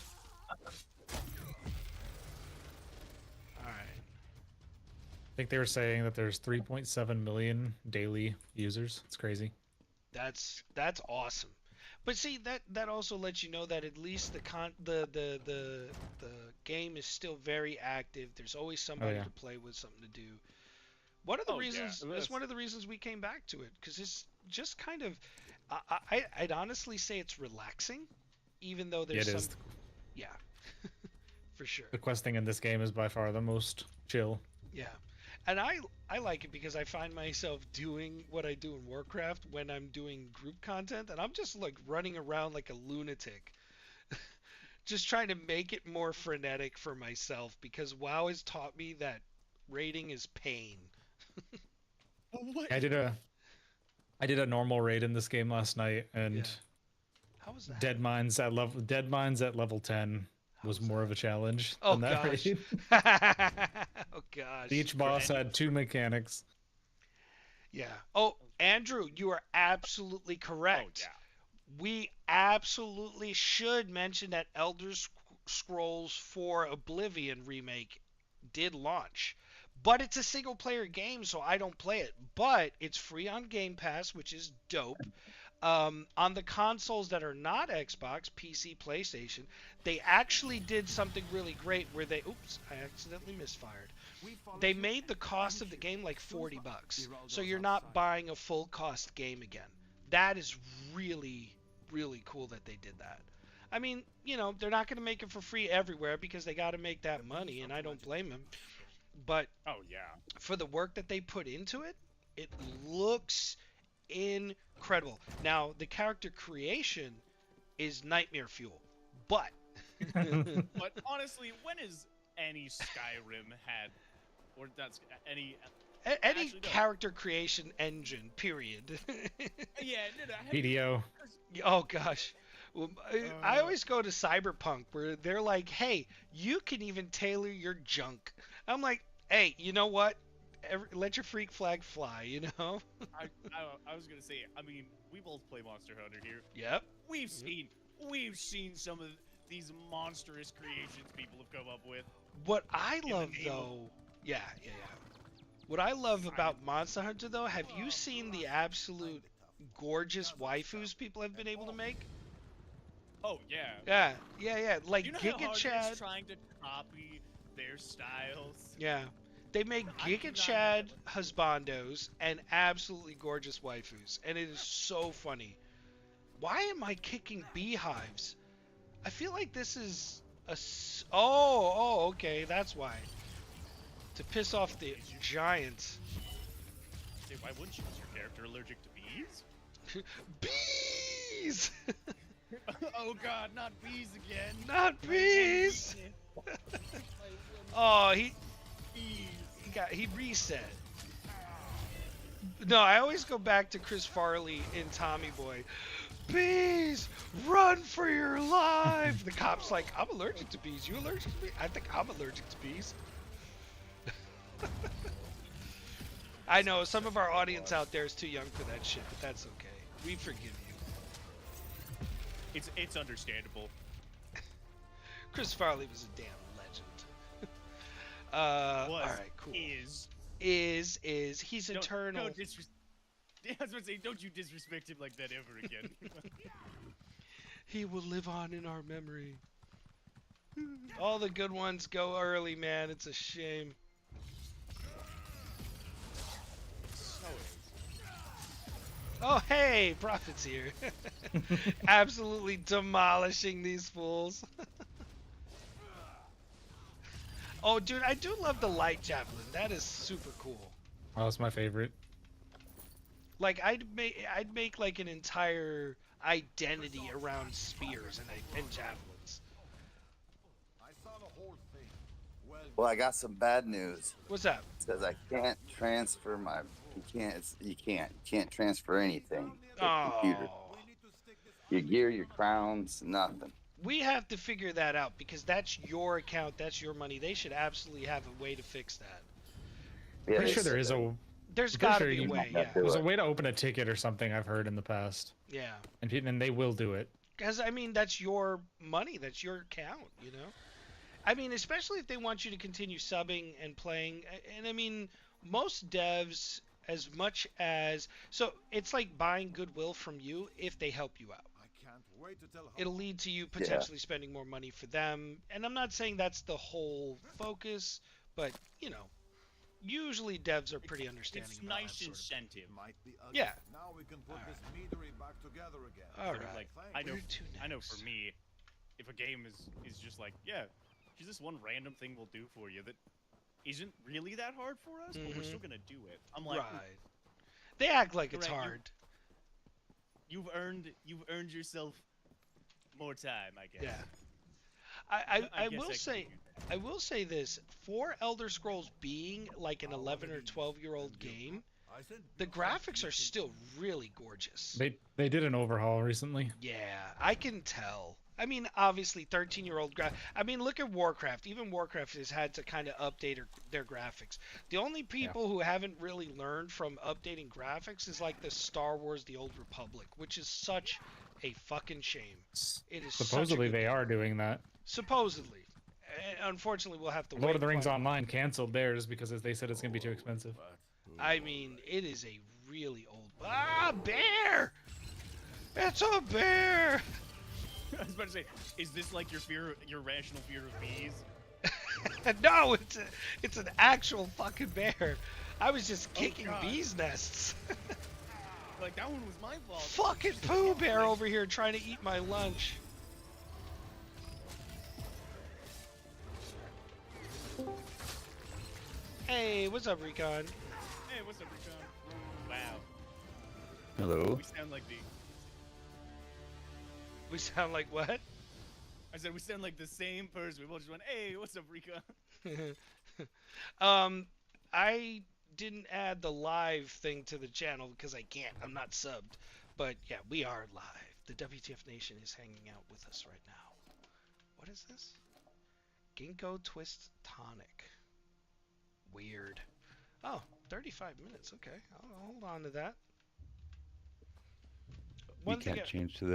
I think they were saying that there's 3.7 million daily users. It's crazy. That's awesome. But see, that also lets you know that at least the game is still very active. There's always somebody to play with, something to do. One of the reasons it's one of the reasons we came back to it, because it's just kind of I'd honestly say it's relaxing, even though there's some for sure. The questing in this game is by far the most chill. Yeah. And I like it because I find myself doing what I do in Warcraft when I'm doing group content, and I'm just like running around like a lunatic. Just trying to make it more frenetic for myself, because WoW has taught me that raiding is pain. I did a normal raid in this game last night, and how was that? Dead Mines at level 10 was more of a challenge than that raid. Oh gosh. Each boss had 2 mechanics. Yeah. Oh, Andrew, you are absolutely correct. Oh, yeah. We absolutely should mention that Elder Scrolls 4 Oblivion remake did launch. But it's a single player game, so I don't play it. But it's free on Game Pass, which is dope. On the consoles that are not Xbox, PC, PlayStation, they actually did something really great where they... Oops, I accidentally misfired. They made the cost of the game like $40. So you're not buying a full cost game again. That is really, really cool that they did that. I mean, you know, they're not going to make it for free everywhere because they got to make that money, and I don't blame them. But for the work that they put into it, it looks incredible. Now, the character creation is nightmare fuel, but... But honestly, when has any Skyrim had, or that's any character creation engine, period. PDO. Oh gosh. Well, I always go to Cyberpunk where they're like, hey, you can even tailor your junk. I'm like, hey, you know what? Let your freak flag fly, you know? I was going to say, I mean, we both play Monster Hunter here. Yep. We've seen some of these monstrous creations people have come up with. What I love, though... Yeah. What I love about Monster Hunter, though, have you seen the absolute gorgeous waifus people have been able to make? Oh, yeah. Yeah. Like, you know Giga Chad... trying to copy their styles? Yeah. They make Giga Chad husbandos and absolutely gorgeous waifus, and it is so funny. Why am I kicking beehives? I feel like this is a... Oh, okay, that's why. To piss off the giants. Hey, why wouldn't you? Is your character allergic to bees? Bees! Oh god, not bees again. Not bees! Oh, he reset. No, I always go back to Chris Farley in Tommy Boy. Bees, run for your life! The cop's like, I'm allergic to bees. You allergic to bees? I think I'm allergic to bees. I know some of our audience out there is too young for that shit, but that's okay. We forgive you. It's understandable. Chris Farley was a damn All right, cool. Is He's eternal. Don't I was gonna say, don't you disrespect him like that ever again. He will live on in our memory. All the good ones go early, man. It's a shame. So Oh, hey, Prophet's here. Absolutely demolishing these fools. Oh, dude, I do love the light javelin. That is super cool. Oh, that's my favorite. Like, I'd make like an entire identity around spears and javelins. Well, I got some bad news. What's up? It says I can't transfer my. You can't transfer anything. To the computer. Oh. Your gear, your crowns, nothing. We have to figure that out because that's your account, that's your money. They should absolutely have a way to fix that. Yeah, Pretty they sure there said is that. a. There's Pretty got to sure be a you way, might yeah. not do There's a it. way to open a ticket or something I've heard in the past, Yeah. and they will do it. Because, I mean, that's your money. That's your account, you know? I mean, especially if they want you to continue subbing and playing. And, I mean, most devs, as much as... So, it's like buying goodwill from you if they help you out. It'll lead to you potentially spending more money for them. And I'm not saying that's the whole focus, but, you know, usually devs are pretty understanding It's about nice that sort of thing. incentive. Yeah. Now we can put All this meadery back together again. All Sort of right. like, I know Where to I know next? for me, if a game is just like, yeah, here's this one random thing we'll do for you that isn't really that hard for us, but we're Mhm. still gonna do it. I'm like, Right. They act like it's Correct, you- hard. you've earned yourself more time, I guess. Yeah. I guess will can say do that. I will say this, for Elder Scrolls being like an 11 or 12-year-old game, the graphics are still really gorgeous. They did an overhaul recently. Yeah, I can tell. I mean, obviously 13-year-old I mean, look at Warcraft. Even Warcraft has had to kind of update their graphics. The only people who haven't really learned from updating graphics is like the Star Wars The Old Republic, which is such a fucking shame. It is Supposedly they are doing that. Supposedly. Unfortunately, we'll have to wait. Lord of the Rings but- Online canceled theirs because they said it's gonna be too expensive. I mean, it is a really old... bear! It's a bear! I was about to say, is this like your rational fear of bees? No, it's an actual fucking bear. I was just kicking God. bees' nests. Like, that one was my fault. Fucking Pooh Bear over here trying to eat my lunch. Hey, what's up, Recon? Hey, what's up, Recon? Wow. Hello. We sound like the... We sound like what? I said we sound like the same person. We both just went, hey, what's up, Recon? I didn't add the live thing to the channel because I can't. I'm not subbed. But yeah, we are live. The WTF Nation is hanging out with us right now. What is this? Ginkgo Twist Tonic. Weird. Oh, 35 minutes. Okay, I'll hold on to that. You can't change to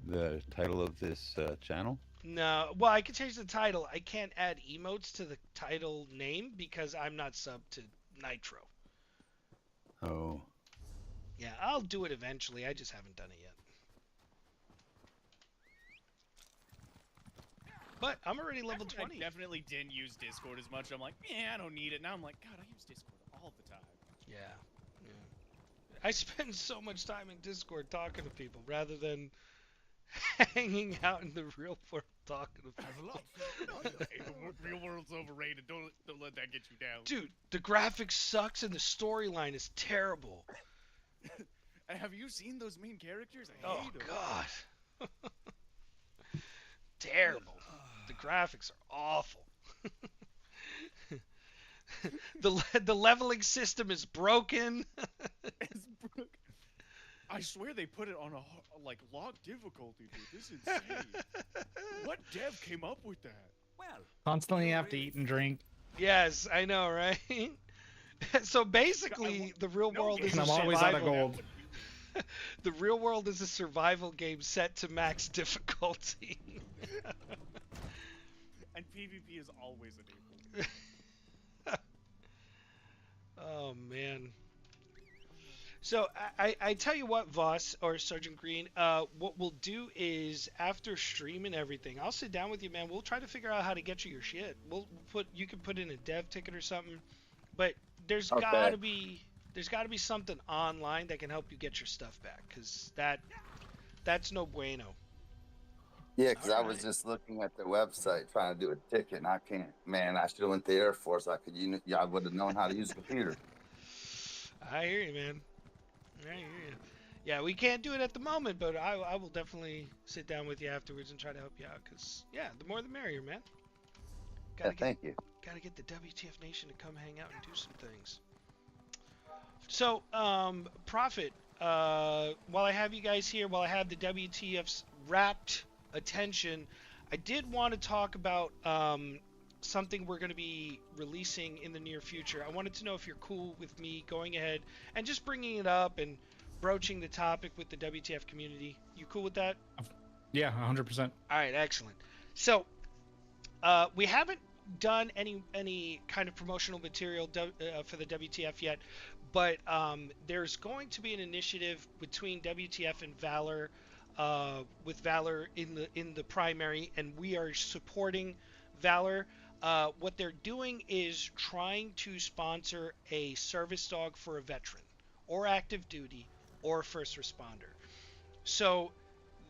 the title of this channel? No, well, I can change the title. I can't add emotes to the title name because I'm not subbed to Nitro. Oh. Yeah, I'll do it eventually. I just haven't done it yet. But I'm already level 20. I definitely didn't use Discord as much. I'm like, I don't need it. Now I'm like, God, I use Discord all the time. Yeah. I spend so much time in Discord talking to people rather than hanging out in the real world talking to people. Real world's overrated. Don't let that get you down. Dude, the graphics sucks and the storyline is terrible. And have you seen those main characters? I Oh hate 'em. god. Terrible. The graphics are awful. the leveling system is broken. It's broken. I swear they put it on a like log difficulty, dude. This is insane. What dev came up with that? Constantly have to eat and drink, Yes, I know, right? So basically, the real world is and a I'm always out of survival. gold. The real world is a survival game set to max difficulty. And PvP is always enabled. man. So I tell you what, Voss or Sergeant Green, what we'll do is after stream and everything, I'll sit down with you, man. We'll try to figure out how to get you your shit. You can put in a dev ticket or something, but there's Okay. gotta be something online that can help you get your stuff back, cause that's no bueno. Yeah, because I was Alright. just looking at their website trying to do a ticket, and I can't. Man, I should have went to the Air Force. Yeah, I would have known how to use a computer. I hear you, man. I hear you. Yeah, we can't do it at the moment, but I will definitely sit down with you afterwards and try to help you out. Cause yeah, the more the merrier, man. Yeah, thank you. Gotta get the WTF Nation to come hang out and do some things. So, Prophet, while I have you guys here, while I have the WTF's rapt attention, I did want to talk about something we're going to be releasing in the near future. I wanted to know if you're cool with me going ahead and just bringing it up and broaching the topic with the WTF community. You cool with that? Yeah, 100%. All right, excellent. So, we haven't done any kind of promotional material for the WTF yet, but there's going to be an initiative between WTF and Valor, with Valor in the primary, and we are supporting Valor. What they're doing is trying to sponsor a service dog for a veteran, or active duty, or first responder. So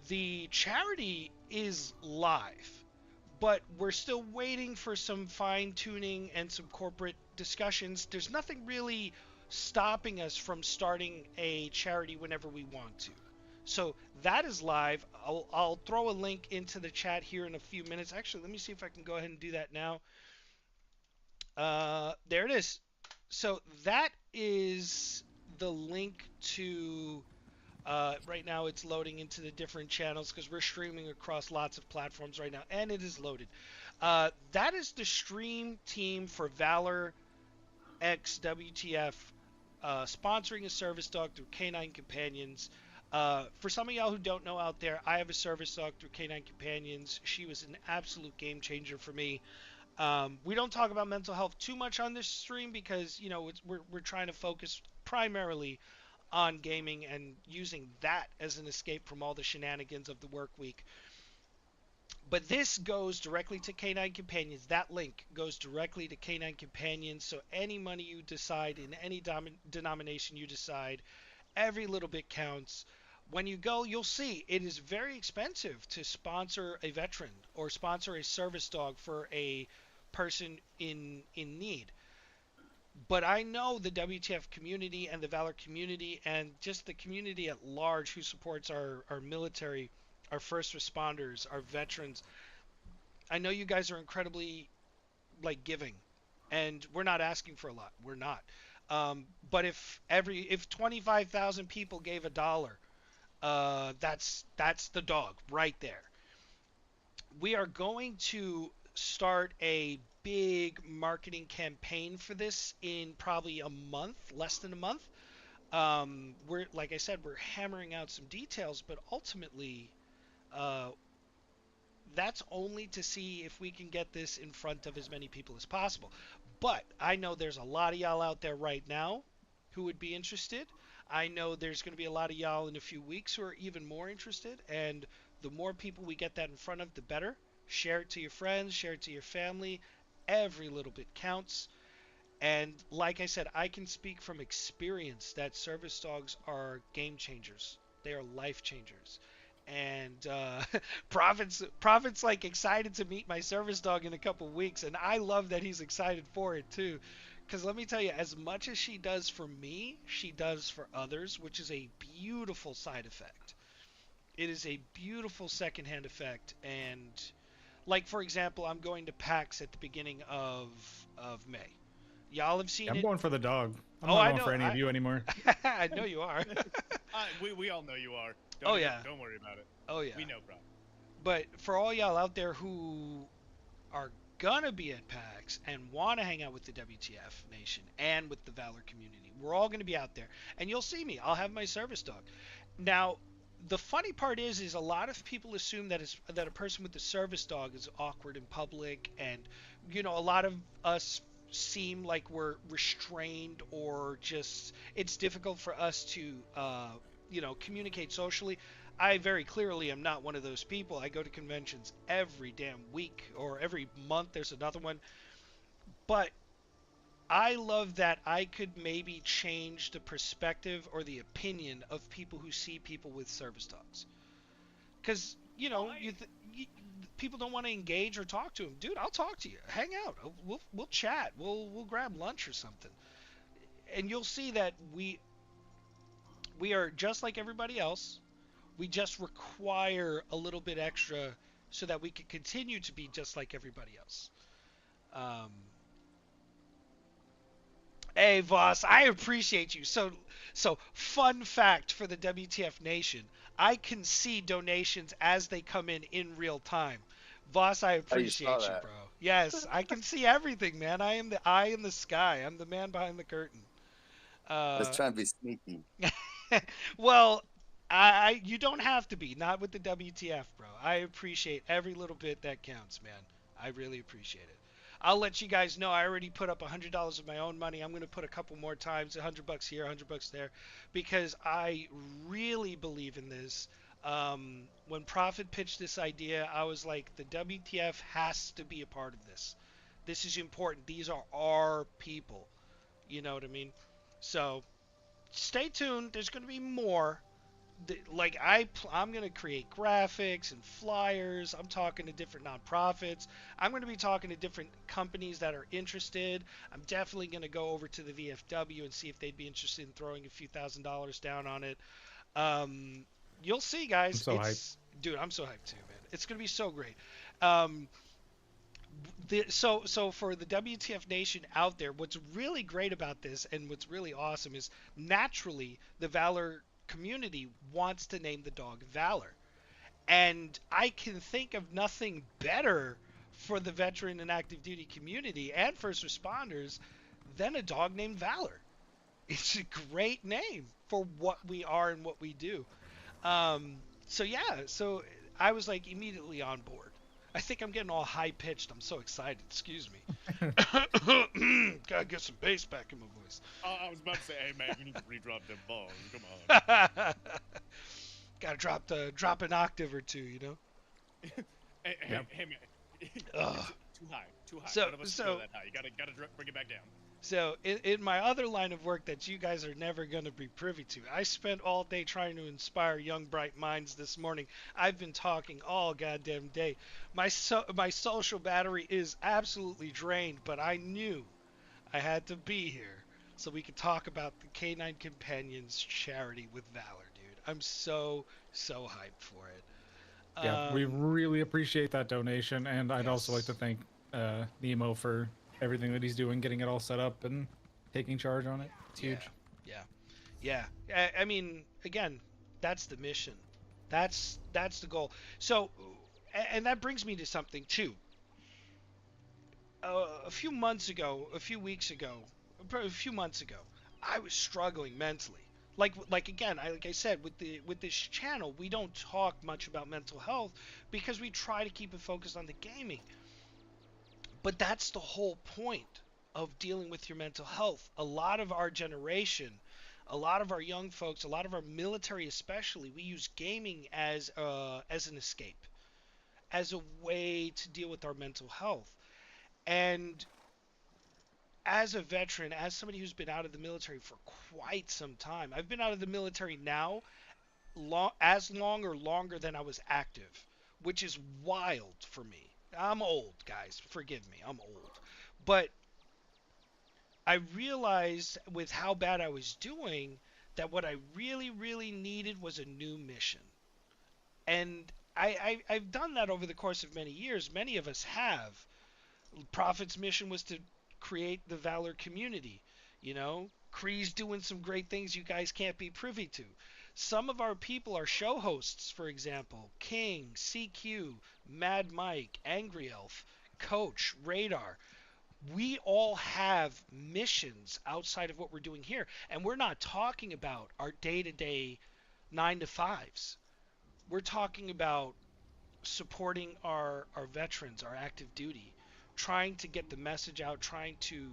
the charity is live, but we're still waiting for some fine tuning and some corporate discussions. There's nothing really stopping us from starting a charity whenever we want to. So that is live. I'll throw a link into the chat here in a few minutes. Actually, let me see if I can go ahead and do that now. There it is. So that is the link to right now. It's loading into the different channels because we're streaming across lots of platforms right now, and it is loaded. That is the stream team for Valor X WTF, sponsoring a service dog through Canine Companions. For some of y'all who don't know out there, I have a service dog through Canine Companions. She was an absolute game changer for me. We don't talk about mental health too much on this stream because, you know, we're trying to focus primarily on gaming and using that as an escape from all the shenanigans of the work week. But this goes directly to Canine Companions. That link goes directly to Canine Companions. So any money you decide in any denomination you decide, every little bit counts. When you go, you'll see it is very expensive to sponsor a veteran or sponsor a service dog for a person in need. But I know the WTF community and the Valor community and just the community at large who supports our military, our first responders, our veterans. I know you guys are incredibly giving, and we're not asking for a lot. We're not. But if 25,000 people gave $1, that's the dog right there. We are going to start a big marketing campaign for this in probably a month, less than a month. We're, like I said, we're hammering out some details, but ultimately, that's only to see if we can get this in front of as many people as possible. But I know there's a lot of y'all out there right now who would be interested. I know there's going to be a lot of y'all in a few weeks who are even more interested. And the more people we get that in front of, the better. Share it to your friends, share it to your family. Every little bit counts. And like I said, I can speak from experience that service dogs are game changers. They are life changers. And Prophet's like excited to meet my service dog in a couple weeks, and I love that he's excited for it too. Because let me tell you, as much as she does for me, she does for others, which is a beautiful side effect. It is a beautiful secondhand effect. And like, for example, I'm going to PAX at the beginning of May. Y'all have seen I'm it. going for the dog. I'm Oh, not I going know. for any of you anymore. I know you are. We all know you are. Oh, yeah. Don't worry about it. Oh yeah. We know, bro. But for all y'all out there who are gonna be at PAX and want to hang out with the WTF Nation and with the Valor community, we're all gonna be out there, and you'll see me. I'll have my service dog. Now, the funny part is a lot of people assume that a person with a service dog is awkward in public, and you know, a lot of us seem like we're restrained or just it's difficult for us to communicate socially. I very clearly am not one of those people. I go to conventions every damn week or every month. There's another one, but I love that I could maybe change the perspective or the opinion of people who see people with service dogs. Because people don't want to engage or talk to him. Dude, I'll talk to you. Hang out. We'll chat. We'll grab lunch or something. And you'll see that we are just like everybody else. We just require a little bit extra so that we can continue to be just like everybody else. Hey, Voss, I appreciate you. So fun fact for the WTF Nation: I can see donations as they come in real time. Voss, I appreciate you, that. bro. Yes, I can see everything, man. I am the eye in the sky. I'm the man behind the curtain. I was trying to be sneaky. Well, you don't have to be. Not with the WTF, bro. I appreciate every little bit that counts, man. I really appreciate it. I'll let you guys know. I already put up $100 of my own money. I'm going to put a couple more times, $100 here, $100 there, because I really believe in this. When Prophet pitched this idea, I was like, the WTF has to be a part of this. This is important. These are our people. You know what I mean? So stay tuned. There's going to be more. Like I'm going to create graphics and flyers. I'm talking to different nonprofits. I'm going to be talking to different companies that are interested. I'm definitely going to go over to the VFW and see if they'd be interested in throwing a few $1,000s down on it. You'll see, guys. I'm so hyped. Dude, I'm so hyped too, man. It's going to be so great. So for the WTF Nation out there, what's really great about this and what's really awesome is naturally the Valor community wants to name the dog Valor. And I can think of nothing better for the veteran and active duty community and first responders than a dog named Valor. It's a great name for what we are and what we do. So I was like immediately on board. I think I'm getting all high pitched. I'm so excited. Excuse me. Gotta get some bass back in my voice. I was about to say, hey man, you need to redrop them balls. Come on. Gotta drop an octave or two, you know. Hey man. Too high. So- None of us so- go that high. You gotta bring it back down. So in my other line of work that you guys are never going to be privy to, I spent all day trying to inspire young bright minds this morning. I've been talking all goddamn day. My social battery is absolutely drained, but I knew I had to be here so we could talk about the Canine Companions charity with Valor, dude. I'm so hyped for it. Yeah, we really appreciate that donation, and I'd also like to yes. thank Nemo for everything that he's doing, getting it all set up and taking charge on it. It's huge. Yeah. I mean, again, that's the mission. That's the goal. So, and that brings me to something too. A few months ago, a few months ago, I was struggling mentally. Like again, like I said, with this channel, we don't talk much about mental health because we try to keep it focused on the gaming. But that's the whole point of dealing with your mental health. A lot of our generation, a lot of our young folks, a lot of our military especially, we use gaming as an escape, as a way to deal with our mental health. And as a veteran, as somebody who's been out of the military for quite some time, I've been out of the military now as long or longer than I was active, which is wild for me. I'm old, guys. Forgive me. I'm old. But I realized with how bad I was doing that what I really, really needed was a new mission. And I've done that over the course of many years. Many of us have. Prophet's mission was to create the Valor community. You know, Kree's doing some great things you guys can't be privy to. Some of our people are show hosts, for example. King, CQ, Mad Mike, Angry Elf, Coach, Radar. We all have missions outside of what we're doing here. And we're not talking about our day-to-day 9 to 5s. We're talking about supporting our veterans, our active duty, trying to get the message out, trying to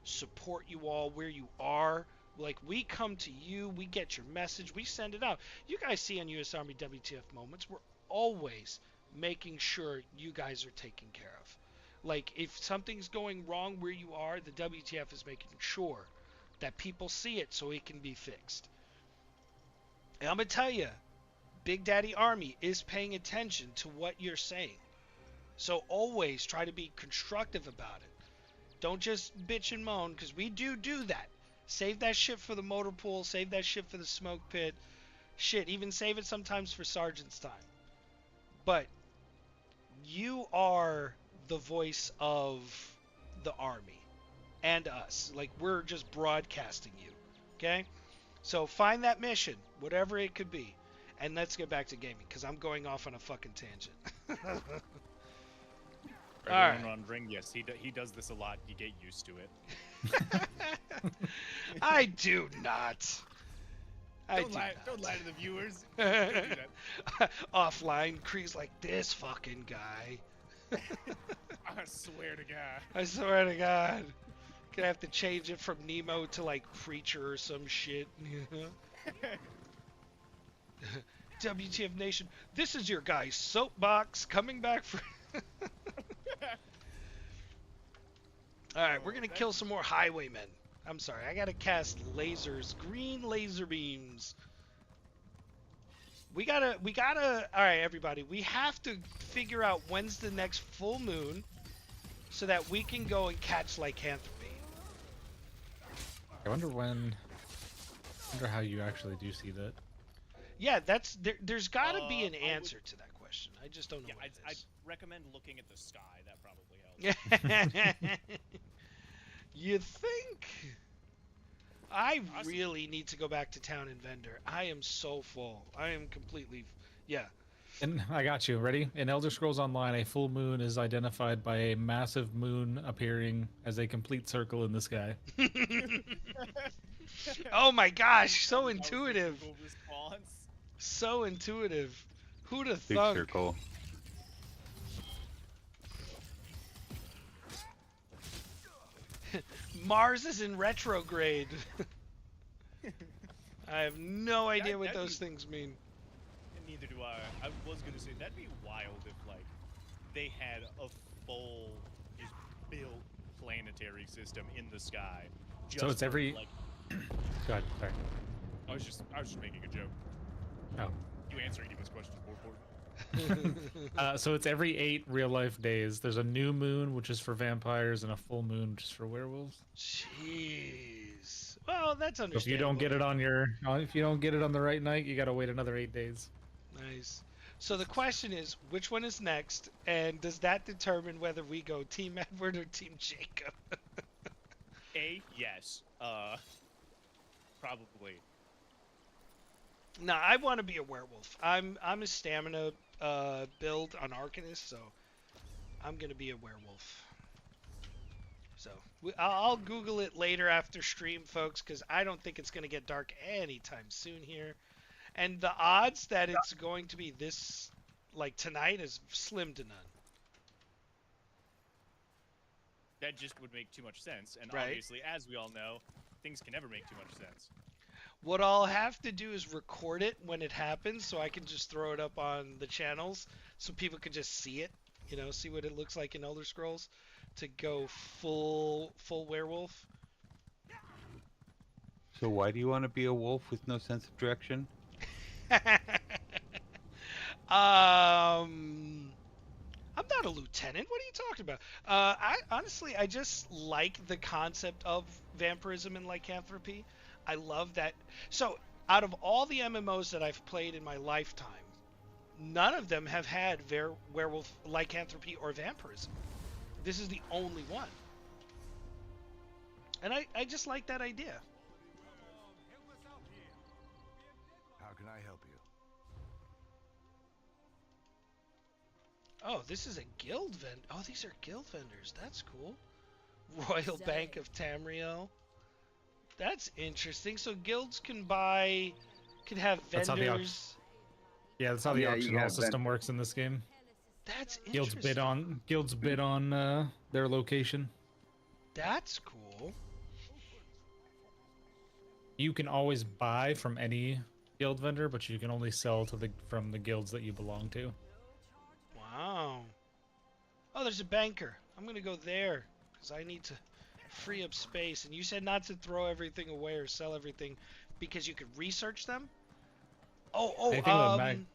support you all where you are. Like, we come to you, we get your message, we send it out. You guys see on US Army WTF Moments, we're always making sure you guys are taken care of. Like, if something's going wrong where you are, the WTF is making sure that people see it so it can be fixed. And I'm going to tell you, Big Daddy Army is paying attention to what you're saying. So always try to be constructive about it. Don't just bitch and moan, because we do that. Save that shit for the motor pool. Save that shit for the smoke pit. Shit, even save it sometimes for Sergeant's time. But you are the voice of the Army and us. Like, we're just broadcasting you. Okay? So find that mission, whatever it could be. And let's get back to gaming, because I'm going off on a fucking tangent. For All everyone right. wondering, yes, he does this a lot. You get used to it. I do not. Don't lie to the viewers. Don't do that. Offline, Kree's like, this fucking guy. I swear to God. I swear to God. Gonna have to change it from Nemo to like Preacher or some shit. WTF Nation, this is your guy Soapbox coming back for... Alright, we're gonna kill some more highwaymen. I'm sorry, I gotta cast lasers, green laser beams. We gotta, alright everybody, we have to figure out when's the next full moon so that we can go and catch lycanthropy. I wonder when. I wonder how you actually do see that. Yeah, there's gotta be an answer to that question. I just don't know what it I'd is. recommend looking at the sky. That probably helps. You think? I Awesome. really need to go back to town and vendor. I am so full. I am completely... Yeah. And I got you. Ready? In Elder Scrolls Online, a full moon is identified by a massive moon appearing as a complete circle in the sky. Oh my gosh, so That was the intuitive. Google response. So intuitive. Who'd have Big thunk? circle. Mars is in retrograde. I have no idea what that'd those be- things mean. And neither do I. I was gonna say that'd be wild if like they had a full just built planetary system in the sky. So it's for, every- like Go ahead. Sorry. I was just making a joke. Oh. You answering anyone's questions more important. So it's every 8 real-life days. There's a new moon, which is for vampires, and a full moon, which is for werewolves. Jeez. Well, that's So understandable. if you don't get it on the right night, you gotta wait another 8 days. Nice. So the question is, which one is next, and does that determine whether we go Team Edward or Team Jacob? Yes. Probably. Nah, I want to be a werewolf. I'm a stamina build on Arcanist, so I'm gonna be a werewolf. So I'll Google it later after stream, folks, because I don't think it's gonna get dark anytime soon here. And the odds that it's going to be this, like tonight, is slim to none. That just would make too much sense. And Right. obviously, as we all know, things can never make too much sense. What I'll have to do is record it when it happens, so I can just throw it up on the channels, so people can just see it. You know, see what it looks like in Elder Scrolls, to go full werewolf. So why do you want to be a wolf with no sense of direction? I'm not a lieutenant. What are you talking about? I just like the concept of vampirism and lycanthropy. I love that. So, out of all the MMOs that I've played in my lifetime, none of them have had werewolf, lycanthropy, or vampirism. This is the only one. And I just like that idea. How can I help you? Oh, this is a guild vend. Oh, these are guild vendors. That's cool. Royal Bank of Tamriel. That's interesting. So guilds can have That's how the vendors. Yeah, that's how the Yeah, you auction have system works in this game. That's Guilds interesting. bid on their location. That's cool. You can always buy from any guild vendor, but you can only sell to from the guilds that you belong to. Wow. Oh, there's a banker. I'm gonna go there because I need to free up space. And you said not to throw everything away or sell everything because you could research them. Anything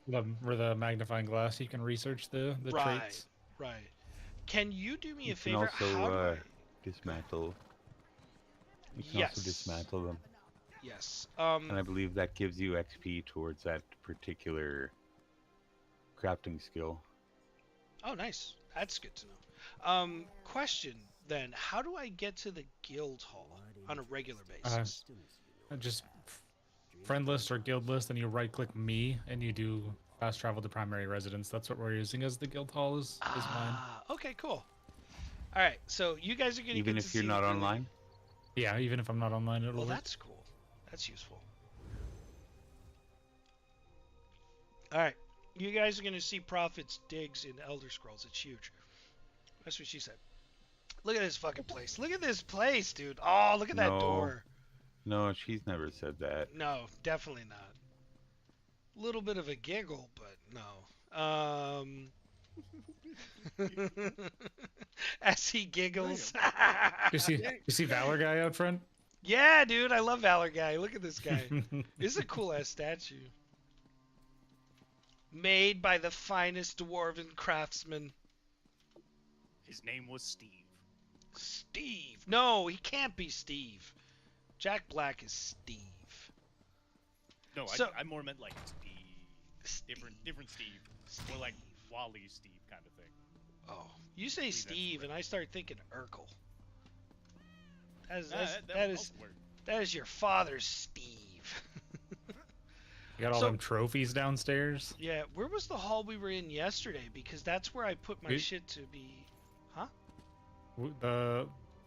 with the magnifying glass, you can research the right, traits. right. Can you do me You a can favor? How do also I? dismantle. You can Yes. also dismantle them, Yes. and I believe that gives you XP towards that particular crafting skill. Oh, nice. That's good to know. Question then: how do I get to the guild hall on a regular basis? Just friend list or guild list, and you right click me, and you do fast travel to primary residence. That's what we're using as the guild hall is mine. Okay, cool. All right, so you guys are gonna Even get to if you're see not really- online. Yeah, even if I'm not online, it'll Well, work. that's cool. That's useful. All right, you guys are gonna see Prophet's digs in Elder Scrolls. It's huge. That's what she said. Look at this fucking place. Look at this place, dude. Oh, look at that No. door. No, she's never said that. No, definitely not. Little bit of a giggle, but no. As he giggles. You see Valor guy out front? Yeah, dude, I love Valor Guy. Look at this guy. This is a cool ass statue. Made by the finest dwarven craftsman. His name was Steve. Steve. No, he can't be Steve. Jack Black is Steve. No, So- I more meant like Steve. Steve. Different Steve. More like Wally Steve kind of thing. Oh, you say that's Steve, and I start thinking Urkel. That is, Nah, that's, that that would is also work. that is your father's Steve. You got all So- them trophies downstairs. Yeah, where was the hall we were in yesterday? Because that's where I put my We- shit to be. Huh?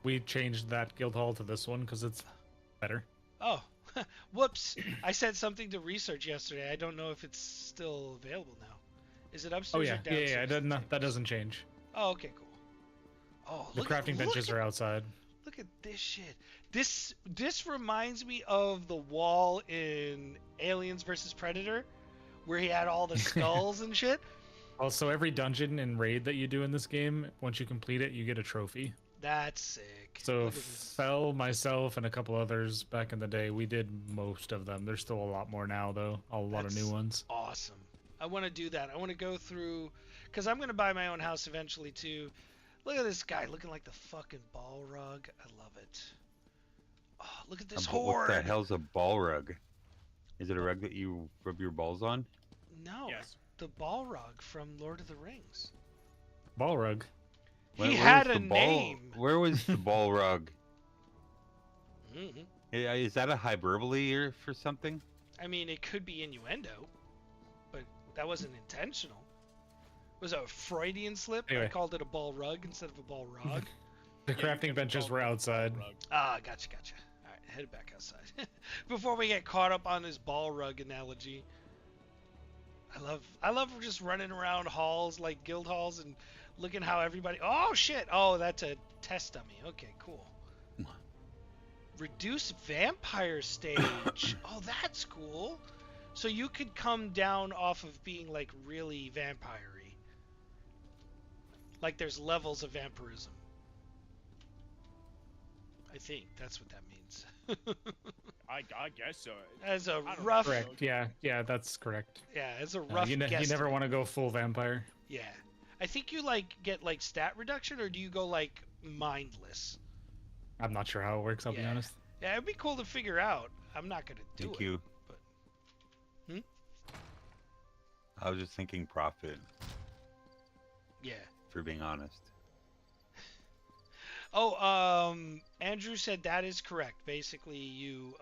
We changed that guild hall to this one because it's better. Oh, whoops! I said something to research yesterday. I don't know if it's still available now. Is it Oh upstairs yeah, or yeah, downstairs? yeah. That doesn't change. Oh, okay, cool. Oh, The crafting benches are outside. Look at this shit. This reminds me of the wall in Aliens vs Predator, where he had all the skulls and shit. Also, every dungeon and raid that you do in this game, once you complete it, you get a trophy. That's sick. So Look at this. Fell, myself, and a couple others back in the day, we did most of them. There's still a lot more now, though. A lot of new That's ones. Awesome. I want to do that. I want to go through, because I'm going to buy my own house eventually too. Look at this guy looking like the fucking ball rug. I love it. Oh, look at this But horde. what the hell's a ball rug? Is it a rug that you rub your balls on? No, Yes. the ball rug from Lord of the Rings. Ball rug. Where He was had the a ball- name. Where was the ball rug? hmm Is that a hyperbole or for something? I mean, it could be innuendo, but that wasn't intentional. It was a Freudian slip. I Anyway. called it a ball rug instead of a ball rug. The Yeah, you crafting can benches call were it a outside. rug. Gotcha. All right, headed back outside. Before we get caught up on this ball rug analogy. I love just running around halls like guild halls and looking how everybody. Oh shit! Oh, that's a test dummy. Okay, cool. Reduce vampire stage. Oh, that's cool. So you could come down off of being like really vampire-y. Like there's levels of vampirism. I think that's what that means. I guess so. As a I don't know. rough, Correct. Yeah, that's correct. yeah, as a rough You never guesstimate. want to go full vampire. Yeah. I think you like get like stat reduction, or do you go like mindless? I'm not sure how it works, I'll be Yeah. honest. Yeah, it'd be cool to figure out. I'm not gonna do Thank it. you. but- I was just thinking profit, Yeah. for being honest. Oh, Andrew said that is correct. Basically, you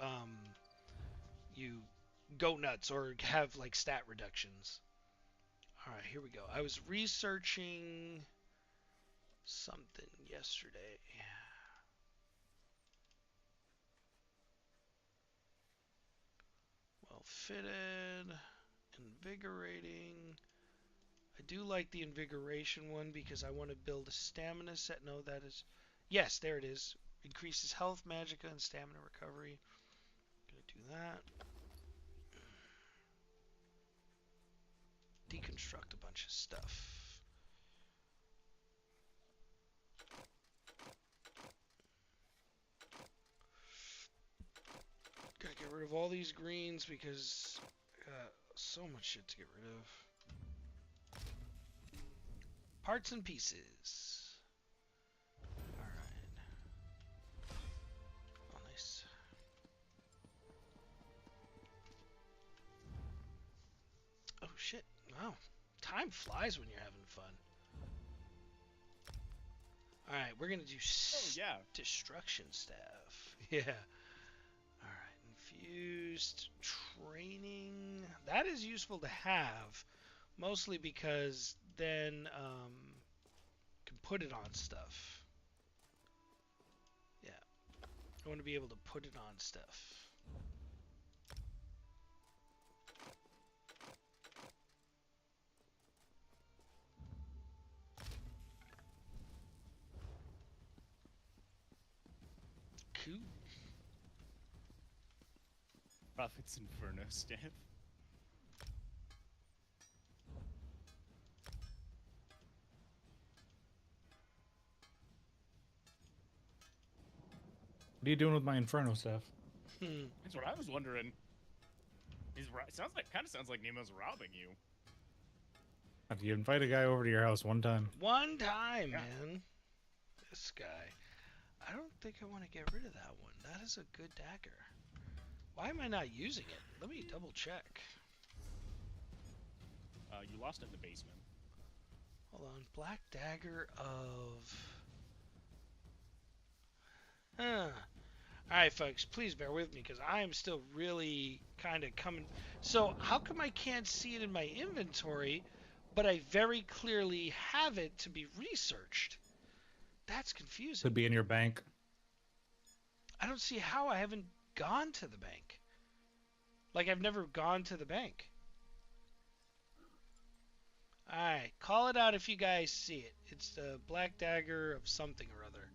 go nuts or have like stat reductions. All right, here we go. I was researching something yesterday. Well fitted, invigorating. I do like the invigoration one because I want to build a stamina set. No, that is... Yes, there it is. Increases health, magicka, and stamina recovery. Gonna do that. Deconstruct a bunch of stuff. Gotta get rid of all these greens because I got so much shit to get rid of. Parts and pieces. Alright. Oh, nice. Oh, shit. Wow. Time flies when you're having fun. Alright, we're gonna do yeah. destruction staff. Yeah. Alright, infused training. That is useful to have. Mostly because then can put it on stuff. Yeah. I want to be able to put it on stuff. Cool. Prophet's Inferno staff. What are you doing with my Inferno stuff? That's what I was wondering. Kind of sounds like Nemo's robbing you. Have you invite a guy over to your house one time? One time, Yeah. man. This guy. I don't think I want to get rid of that one. That is a good dagger. Why am I not using it? Let me double check. You lost it in the basement. Hold on. Black dagger of... Huh. Alright, folks. Please bear with me because I am still really kind of coming... So, how come I can't see it in my inventory, but I very clearly have it to be researched? That's confusing. Could be in your bank. I don't see how I haven't gone to the bank. Like, I've never gone to the bank. Alright, call it out if you guys see it. It's the black dagger of something or other.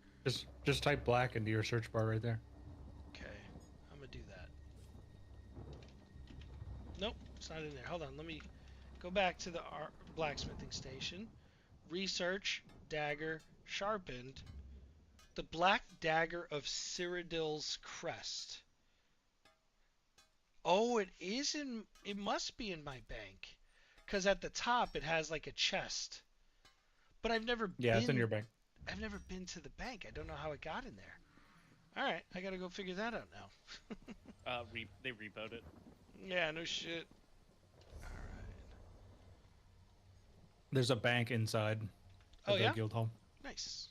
Just type black into your search bar right there. Okay, I'm gonna do that. Nope, it's not in there. Hold on, let me go back to the blacksmithing station. Research, dagger, sharpened. The black dagger of Cyrodiil's crest. Oh, it is in... It must be in my bank. Because at the top it has like a chest. But I've never been... Yeah, it's in your bank. I've never been to the bank. I don't know how it got in there. Alright, I gotta go figure that out now. They repoed it. Yeah, no shit. Alright. There's a bank inside Oh, of the yeah? guild hall. Nice.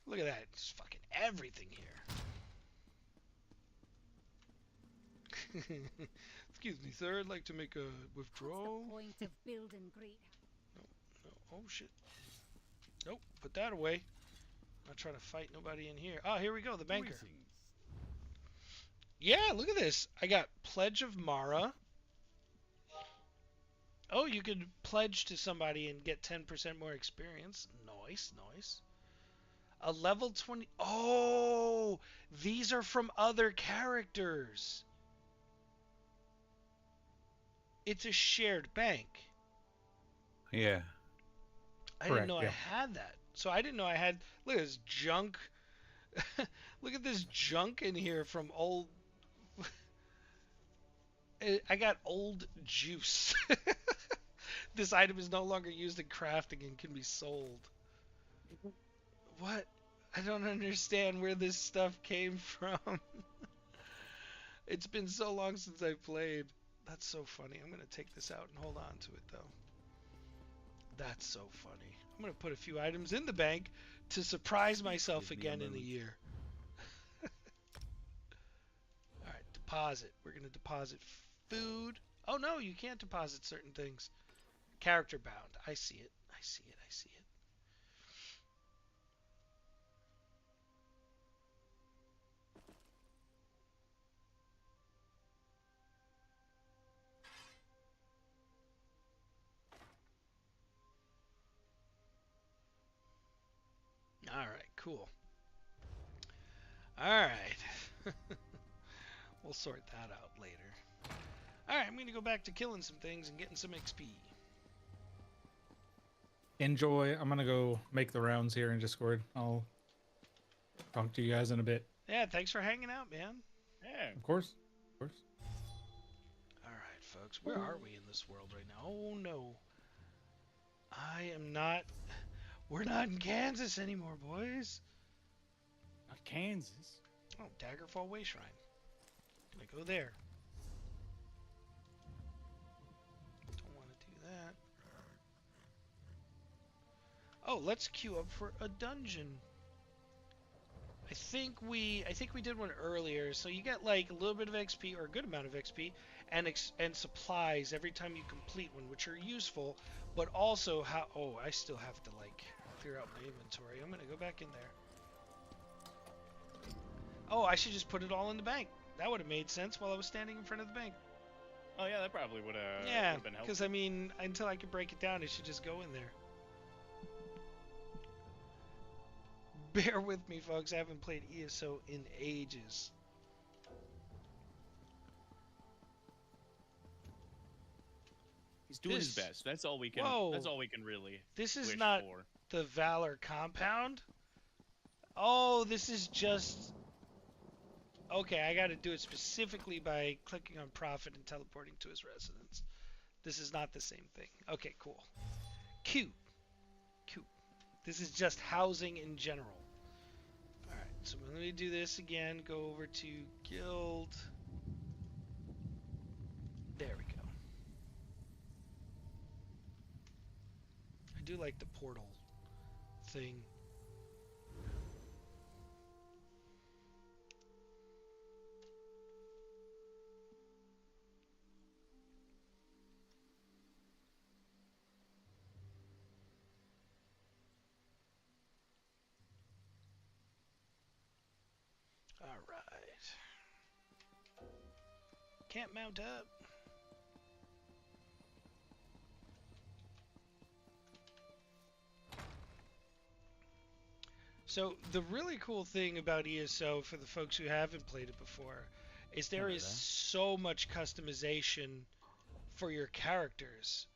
Look at that. It's fucking everything here. Excuse me, sir. I'd like to make a withdrawal. What's the point of building great? No. Oh, shit. Nope. Put that away. I'm not trying to fight nobody in here. Oh, here we go. The banker. Yeah, look at this. I got Pledge of Mara. Oh, you could pledge to somebody and get 10% more experience. Nice, nice. A level 20... Oh! These are from other characters. It's a shared bank. Yeah. I didn't Correct, know yeah. I had that. So I didn't know I had... Look at this junk. Look at this junk in here from old... I got old juice. This item is no longer used in crafting and can be sold. What? I don't understand where this stuff came from. It's been so long since I played. That's so funny. I'm going to take this out and hold on to it, though. That's so funny. I'm going to put a few items in the bank to surprise myself again in a year. Alright, deposit. We're going to deposit food. Oh, no, you can't deposit certain things. Character bound. I see it. I see it. I see it. All right, cool. All right. We'll sort that out later. All right, I'm going to go back to killing some things and getting some XP. Enjoy. I'm gonna go make the rounds here in Discord. I'll talk to you guys in a bit. Yeah, thanks for hanging out, man. Yeah. Of course. Of course. All right, folks. Where are we in this world right now? Oh, no. I am not... We're not in Kansas anymore, boys. Not Kansas. Oh, Daggerfall Way Shrine. Can I go there? Don't want to do that. Oh, let's queue up for a dungeon. I think we did one earlier, so you get like a little bit of XP or a good amount of XP and supplies every time you complete one, which are useful, but also how I still have to like clear out my inventory. I'm gonna go back in there. Oh, I should just put it all in the bank. That would have made sense while I was standing in front of the bank. Oh yeah, that probably would have Yeah, been helpful. because I mean, until I could break it down, it should just go in there. Bear with me, folks. I haven't played ESO in ages. He's doing his This- best. That's all we can. Whoa. That's all we can really This is wish not for. the Valor compound. Oh, this is just... Okay, I gotta do it specifically by clicking on Prophet and teleporting to his residence. This is not the same thing. Okay, cool. Cute. This is just housing in general. Alright, so let me do this again. Go over to Guild. There we go. I do like the portal thing. Alright. Can't mount up. So the really cool thing about ESO for the folks who haven't played it before is there is so much customization for your characters.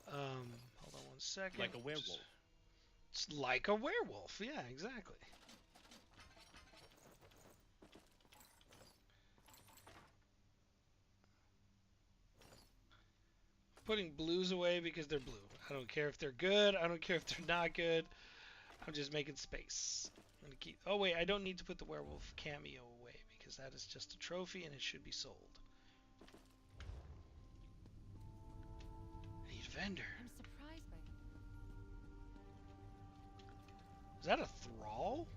Hold on one second. Like a werewolf. It's like a werewolf. Yeah, exactly. Putting blues away because they're blue. I don't care if they're good. I don't care if they're not good. I'm just making space. I'm gonna keep. Oh wait, I don't need to put the werewolf cameo away because that is just a trophy and it should be sold. I need a vendor. I'm surprised by Is that a thrall?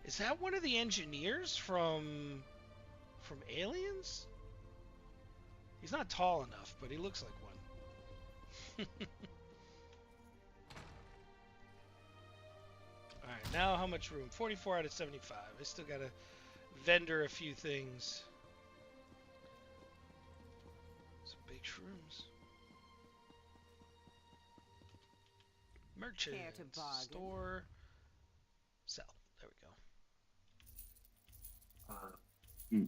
Is that one of the engineers from Aliens? He's not tall enough, but he looks like one. Alright, now how much room? 44 out of 75. I still gotta vendor a few things. Some big shrooms. Merchant. Care to bargain? Store. Sell. There we go.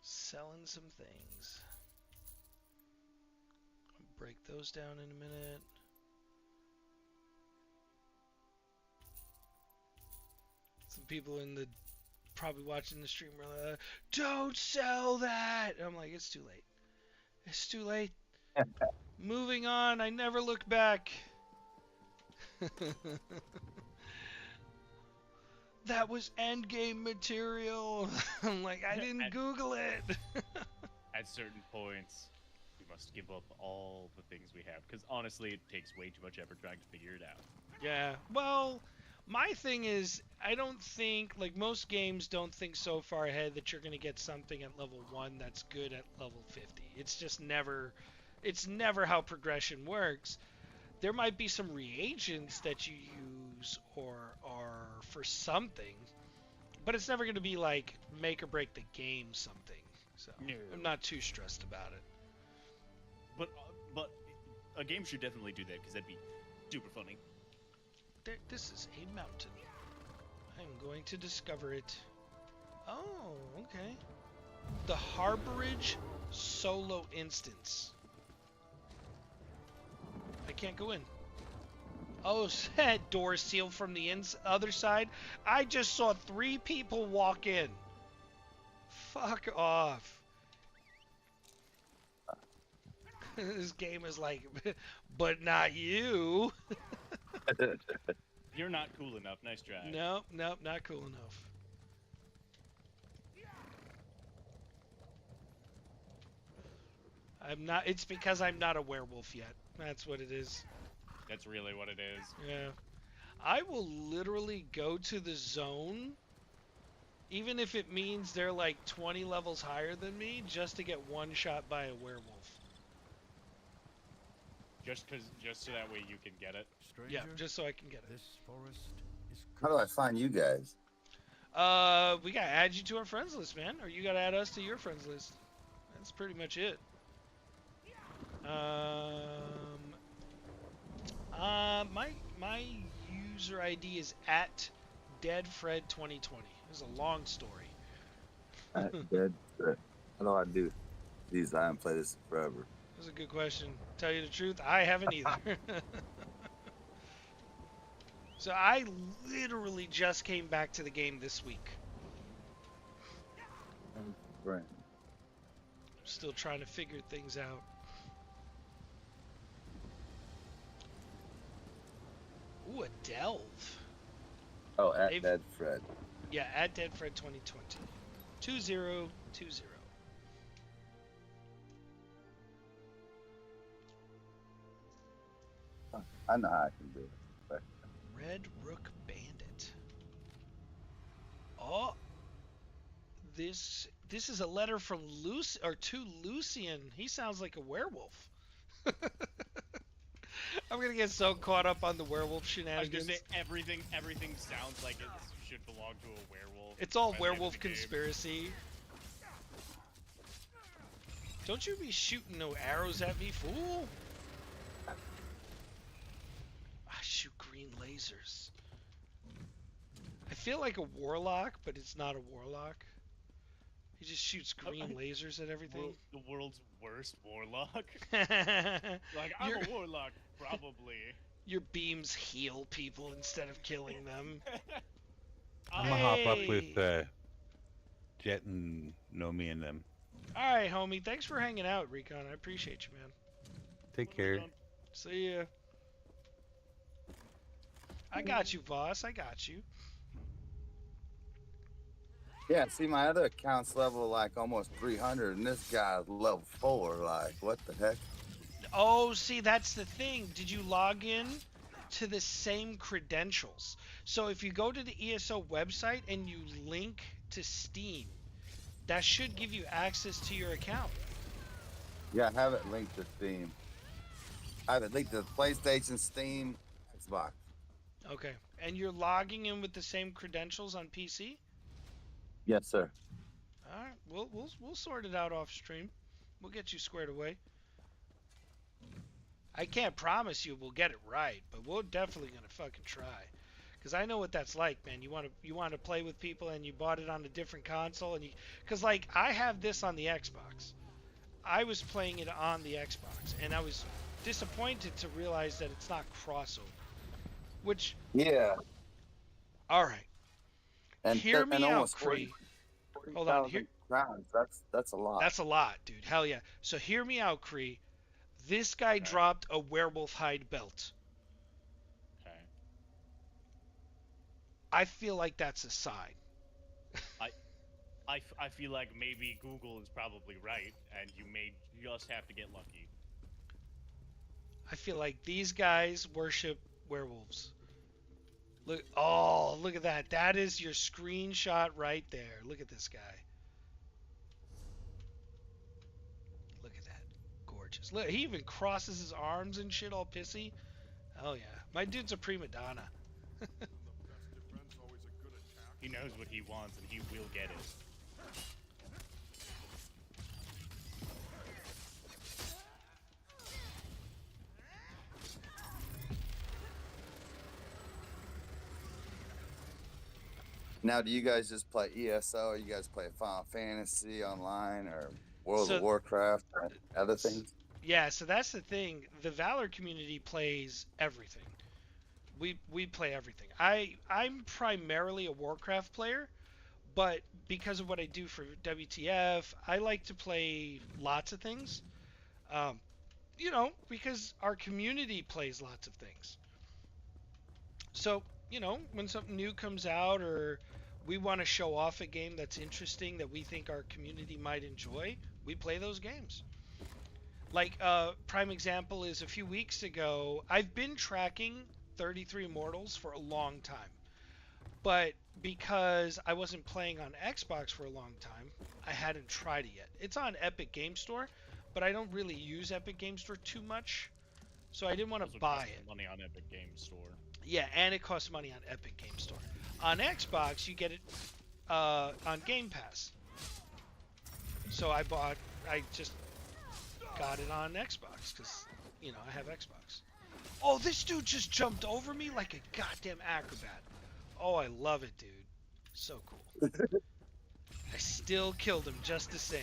Selling some things. I'll break those down in a minute. Some people in the probably watching the stream are like, "Don't sell that!" And I'm like, it's too late. It's too late. Moving on. I never look back. That was endgame material. I'm like, I didn't Google it. At certain points, we must give up all the things we have because honestly, it takes way too much effort trying to figure it out. Yeah, well, my thing is, I don't think, like most games don't think so far ahead that you're going to get something at level 1 that's good at level 50. It's just never how progression works. There might be some reagents that you use or for something, but it's never going to be like make or break the game something. So No. I'm not too stressed about it. But a game should definitely do that because that'd be super funny. This is a mountain. I'm going to discover it. Oh, okay. The Harborage solo instance. I can't go in. Oh, that door sealed from the other side. I just saw 3 people walk in. Fuck off. This game is like, but not you. You're not cool enough. Nice try. Nope, not cool enough. I'm not. It's because I'm not a werewolf yet. That's what it is. That's really what it is. Yeah. I will literally go to the zone, even if it means they're like 20 levels higher than me, just to get one shot by a werewolf. Just so that way you can get it. Yeah, just so I can get it. This forest is How do I find you guys? We gotta add you to our friends list, man, or you gotta add us to your friends list. That's pretty much it. My user ID is at deadfred2020. It's a long story. Dead. How do I do these? I haven't played this forever. That's a good question. Tell you the truth, I haven't either. So I literally just came back to the game this week. Right. Still trying to figure things out. Ooh, a delve. Oh, at They've- Dead Fred. Yeah, at deadfred2020. 2020. I know how I can do it. But Red Rook Bandit. Oh, this is a letter from to Lucian. He sounds like a werewolf. I'm gonna get so caught up on the werewolf I was shenanigans. gonna say everything sounds like it should belong to a werewolf. It's all by the end of werewolf the game. conspiracy. Don't you be shooting no arrows at me, fool! I shoot green lasers. I feel like a warlock, but it's not a warlock. He just shoots green lasers at everything. The world's worst warlock. Like, Your- I'm a warlock, probably. Your beams heal people instead of killing them. I'm gonna hop up Hey. with Jet and Nomi and them. Alright, homie. Thanks for hanging out, Recon. I appreciate you, man. Take care. See ya. I got you, Voss. I got you. yeah, see, my other account's level like almost 300, and this guy's level 4. Like, what the heck? Oh, see, that's the thing. Did you log in to the same credentials? So if you go to the ESO website and you link to Steam, that should give you access to your account. Yeah, I have it linked to Steam. I have it linked to PlayStation, Steam, Xbox. Okay. And you're logging in with the same credentials on PC? Yes, sir. All right. We'll sort it out off stream. We'll get you squared away. I can't promise you we'll get it right, but we're definitely gonna fucking try. Cause I know what that's like, man. You want to play with people, and you bought it on a different console, and cause like I have this on the Xbox. I was playing it on the Xbox, and I was disappointed to realize that it's not crossover. Which, Yeah. all right, And hear me and out, almost Cree. 40 Hold on, 40,000 crowns. That's a lot. That's a lot, dude. Hell yeah. So hear me out, Cree. This guy dropped a werewolf hide belt. Okay. I feel like that's a sign. I feel like maybe Google is probably right, and you may just have to get lucky. I feel like these guys worship werewolves. Look at that. That is your screenshot right there. Look at this guy. Look at that. Gorgeous. Look, he even crosses his arms and shit all pissy. Oh yeah. My dude's a prima donna. He knows what he wants, and he will get it. Now, do you guys just play ESO, or you guys play Final Fantasy online, or World So- of Warcraft, or other things? Yeah, so that's the thing. The Valor community plays everything. We play everything. I'm primarily a Warcraft player, but because of what I do for W.T.F, I like to play lots of things. Um, you know, because our community plays lots of things. So, you know, when something new comes out or we want to show off a game that's interesting that we think our community might enjoy, we play those games. Like, prime example is a few weeks ago, I've been tracking 33 Immortals for a long time. But because I wasn't playing on Xbox for a long time, I hadn't tried it yet. It's on Epic Game Store, but I don't really use Epic Game Store too much, so I didn't want Also to buy costs it. money on Epic Games Store. Yeah, and it costs money on Epic Game Store. On Xbox, you get it on Game Pass. So I just got it on Xbox because, you know, I have Xbox. Oh, this dude just jumped over me like a goddamn acrobat. Oh, I love it, dude. So cool. I still killed him just the same.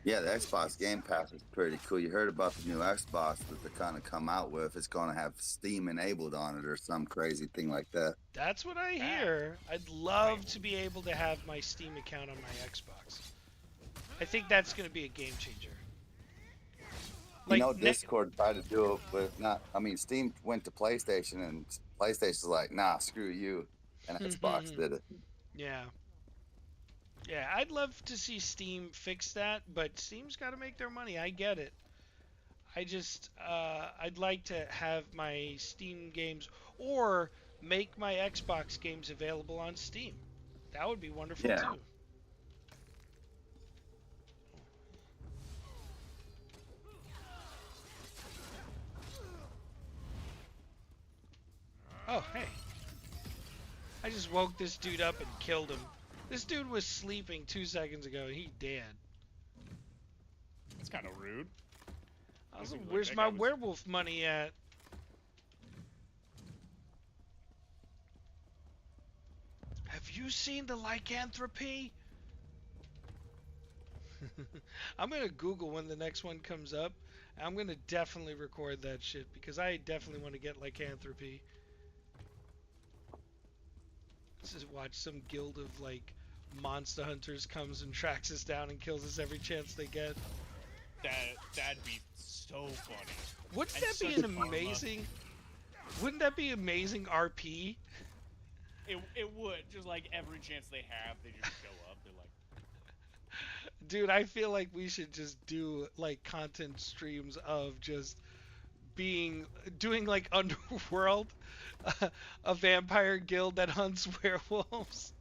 Yeah, the Xbox Game Pass is pretty cool. You heard about the new Xbox that they're kind of come out with. It's going to have Steam enabled on it or some crazy thing like that. That's what I hear. I'd love to be able to have my Steam account on my Xbox. I think that's going to be a game changer. You know, Discord tried to do it with Steam went to PlayStation and PlayStation's like, nah, screw you. And Xbox did it. Yeah. Yeah, I'd love to see Steam fix that, but Steam's got to make their money. I get it. I'd like to have my Steam games or make my Xbox games available on Steam. That would be wonderful too. Oh, hey. I just woke this dude up and killed him. This dude was sleeping 2 seconds ago and he dead. That's kind of rude. Also, where's my werewolf money at? Have you seen the lycanthropy? I'm gonna Google when the next one comes up. I'm gonna definitely record that shit because I definitely want to get lycanthropy. Let's just watch some guild of like monster hunters comes and tracks us down and kills us every chance they get. That'd be so funny. Wouldn't that be an amazing? Wouldn't that be amazing RP? It would. Just like every chance they have, they just show up. They're like, dude, I feel like we should just do like content streams of just doing like Underworld, a vampire guild that hunts werewolves.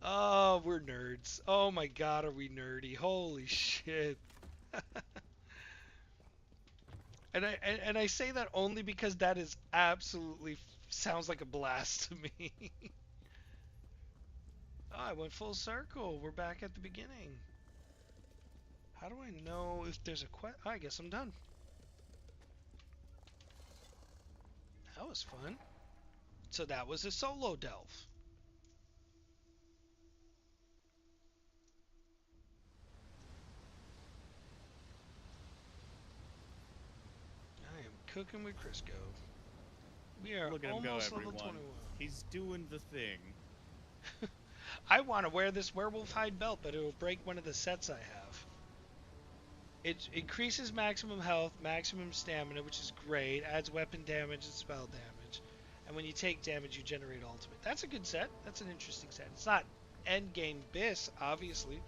Oh, we're nerds. Oh my god, are we nerdy? Holy shit. And I say that only because that is absolutely sounds like a blast to me. Oh, I went full circle. We're back at the beginning. How do I know if there's a quest? Oh, I guess I'm done. That was fun. So that was a solo delve. I am cooking with Crisco. We are look at him go, almost level everyone. 21. He's doing the thing. I want to wear this werewolf hide belt, but it will break one of the sets I have. It increases maximum health, maximum stamina, which is great, adds weapon damage and spell damage, and when you take damage, you generate ultimate. That's a good set. That's an interesting set. It's not endgame bis, obviously.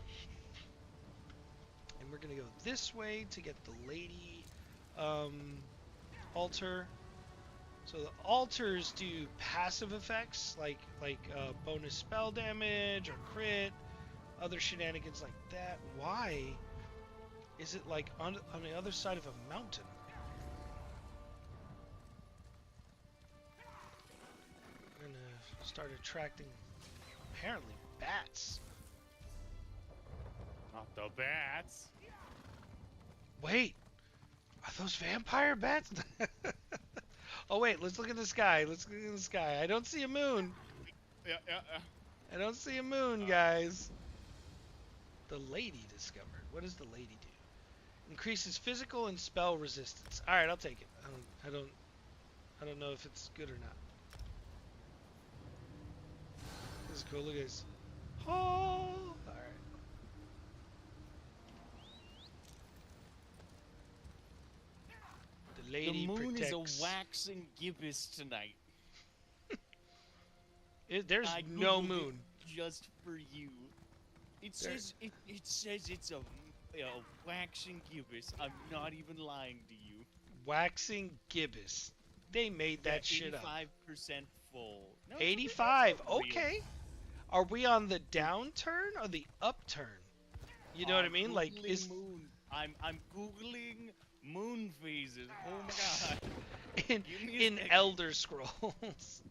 And we're going to go this way to get the lady altar. So the altars do passive effects like bonus spell damage or crit, other shenanigans like that. Why is it like on the other side of a mountain? Start attracting, apparently, bats. Not the bats. Wait, are those vampire bats? Oh wait, let's look at the sky. Let's look at the sky. I don't see a moon. Yeah. I don't see a moon, guys. The lady discovered. What does the lady do? Increases physical and spell resistance. All right, I'll take it. I don't know if it's good or not. This is cool. Look at this. Oh, all right. The lady the moon protects. is a waxing gibbous tonight. There's I no Googled it moon. just for you. It says it's a waxing gibbous. I'm not even lying to you. Waxing gibbous. They made that shit up. 85% full. No, 85. that's not real. Okay. Are we on the downturn or the upturn? You know what I mean? Like Googling is moon. I'm googling moon phases. Oh my god. in Give me a in second. Elder Scrolls.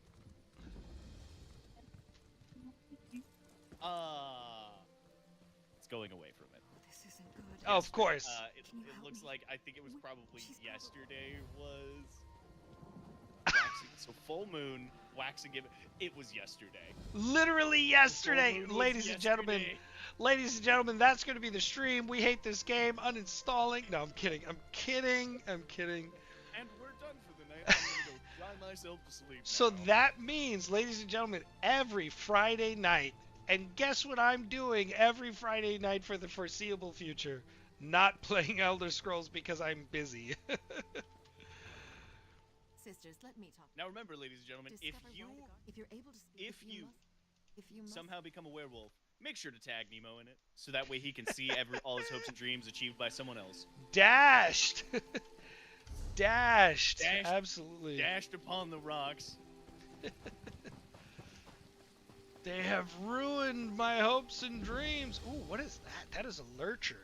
It's going away from it. This isn't good. Oh, of course. It Can you help looks me? like I think it was Wait, probably she's got- yesterday was waxing. So full moon, waxing gibbous. It was yesterday. Literally Full yesterday, moon was ladies and gentlemen. yesterday. Ladies and gentlemen, that's going to be the stream. We hate this game. Uninstalling. No, I'm kidding. I'm kidding. I'm kidding. And we're done for the night. I'm gonna go cry myself to sleep. So now. that means, ladies and gentlemen, every Friday night, and guess what I'm doing every Friday night for the foreseeable future? Not playing Elder Scrolls because I'm busy. Sisters, let me talk. Now remember, ladies and gentlemen, if Discover you why the gar- if you're able to, if you must, somehow become a werewolf, make sure to tag Nemo in it, so that way he can see all his hopes and dreams achieved by someone else. Dashed. Dashed. Dashed. Absolutely. Dashed upon the rocks. They have ruined my hopes and dreams. Ooh, what is that? That is a lurcher.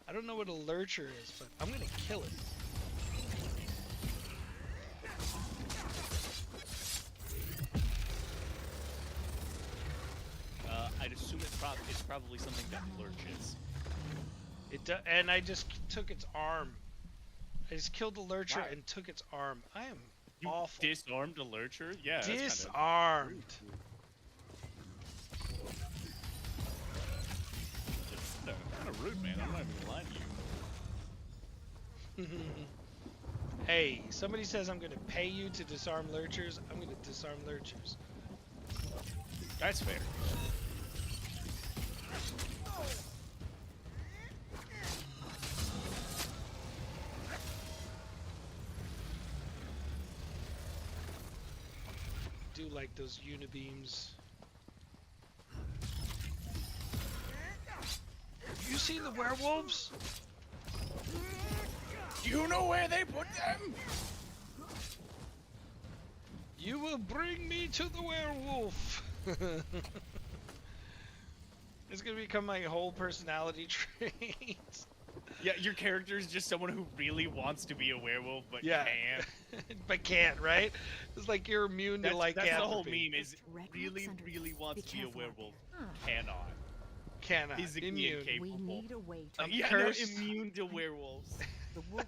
I don't know what a lurcher is, but I'm gonna kill it. I'd assume it's probably something that lurches. And I just took its arm. I just killed the lurcher Wow. and took its arm. I am You awful. disarmed a lurcher? Yeah. That's kinda... Disarmed. Kind of rude, man. I'm not even gonna lie to you. Hey, somebody says I'm gonna pay you to disarm lurchers. I'm gonna disarm lurchers. That's fair. Do like those unibeams. You see the werewolves? Do you know where they put them? You will bring me to the werewolf. It's gonna become my whole personality trait. Yeah, your character is just someone who really wants to be a werewolf, but Yeah. can't. But can't, right? It's like you're immune to That's the whole lycanthropy. meme is Red really, rocks under really this. wants Be to be a careful out werewolf. there. Cannot. Cannot. Physically Immune. We incapable. need a way to. Yeah, cursed. no, immune to werewolves. The wolves.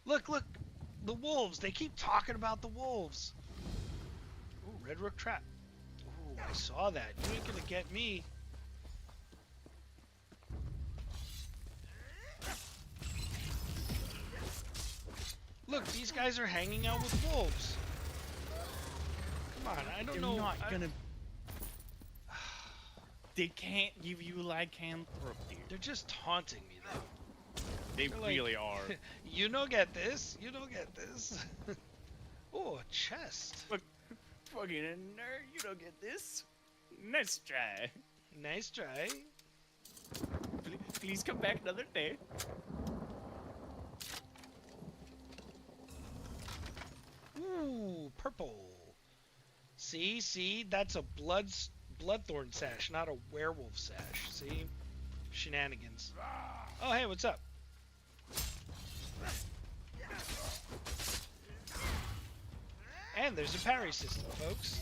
Look, the wolves. They keep talking about the wolves. Ooh, red rook trap. Ooh, I saw that. You ain't gonna get me. Look, these guys are hanging out with wolves. Come on, I don't They're know. not I- gonna. They can't give you lycanthropy. They're just taunting me though. They They're like- really are. You don't get this. You don't get this. Oh, a chest. Fucking nerd, you don't get this. Nice try. Nice try. Please come back another day. Ooh, purple. See, that's a bloodthorn sash, not a werewolf sash. See, shenanigans. Oh, hey, what's up? And there's a parry system, folks.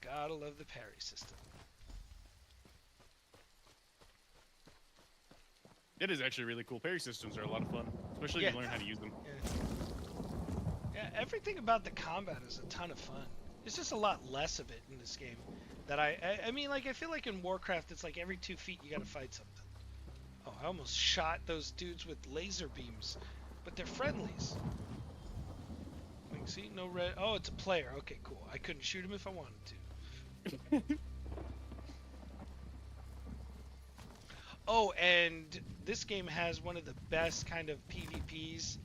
Gotta love the parry system. It is actually really cool. Parry systems are a lot of fun, especially if you learn how to use them. Yeah, everything about the combat is a ton of fun. There's just a lot less of it in this game. That I mean, like, I feel like in Warcraft, it's like every 2 feet you gotta fight something. Oh, I almost shot those dudes with laser beams, but they're friendlies. Like, see, no red. Oh, it's a player. Okay, cool. I couldn't shoot him if I wanted to. Oh, and this game has one of the best kind of PvPs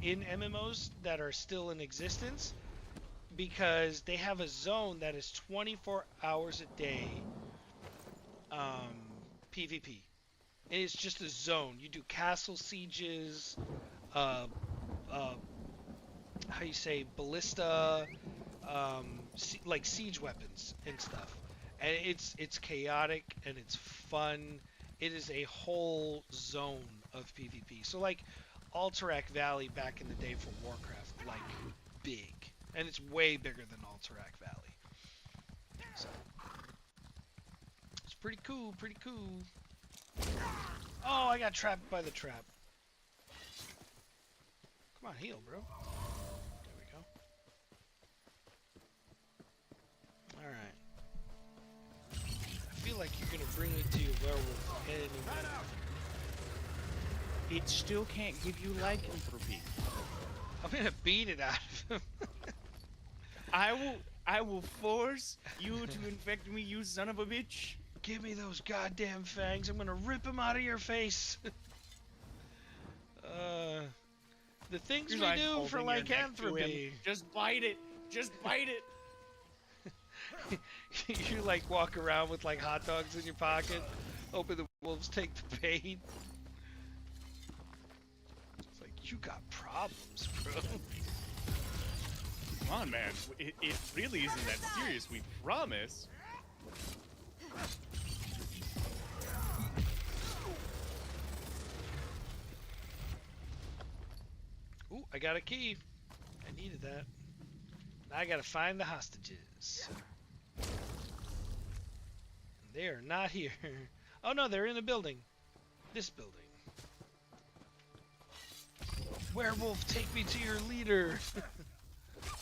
in MMOs that are still in existence, because they have a zone that is 24 hours a day PvP. And it's just a zone. You do castle sieges, how you say, ballista, like siege weapons and stuff. And it's chaotic and it's fun. It is a whole zone of PvP. So like Alterac Valley back in the day for Warcraft, like big. And it's way bigger than Alterac Valley. So it's pretty cool, pretty cool. Oh, I got trapped by the trap. Come on, heal, bro. There we go. Alright. I feel like you're gonna bring me to your werewolf anyway. It still can't give you lycanthropy. I'm gonna beat it out of him. I will force you to infect me, you son of a bitch. Give me those goddamn fangs. I'm gonna rip them out of your face. The things we do for lycanthropy. Just bite it. Just bite it. You like walk around with like hot dogs in your pocket, hoping the wolves take the bait. It's like, you got problems, bro. Come on, man. It really isn't that serious, we promise. Ooh, I got a key. I needed that. Now I gotta find the hostages. They are not here. Oh no, they're in the building. This building. Werewolf, take me to your leader.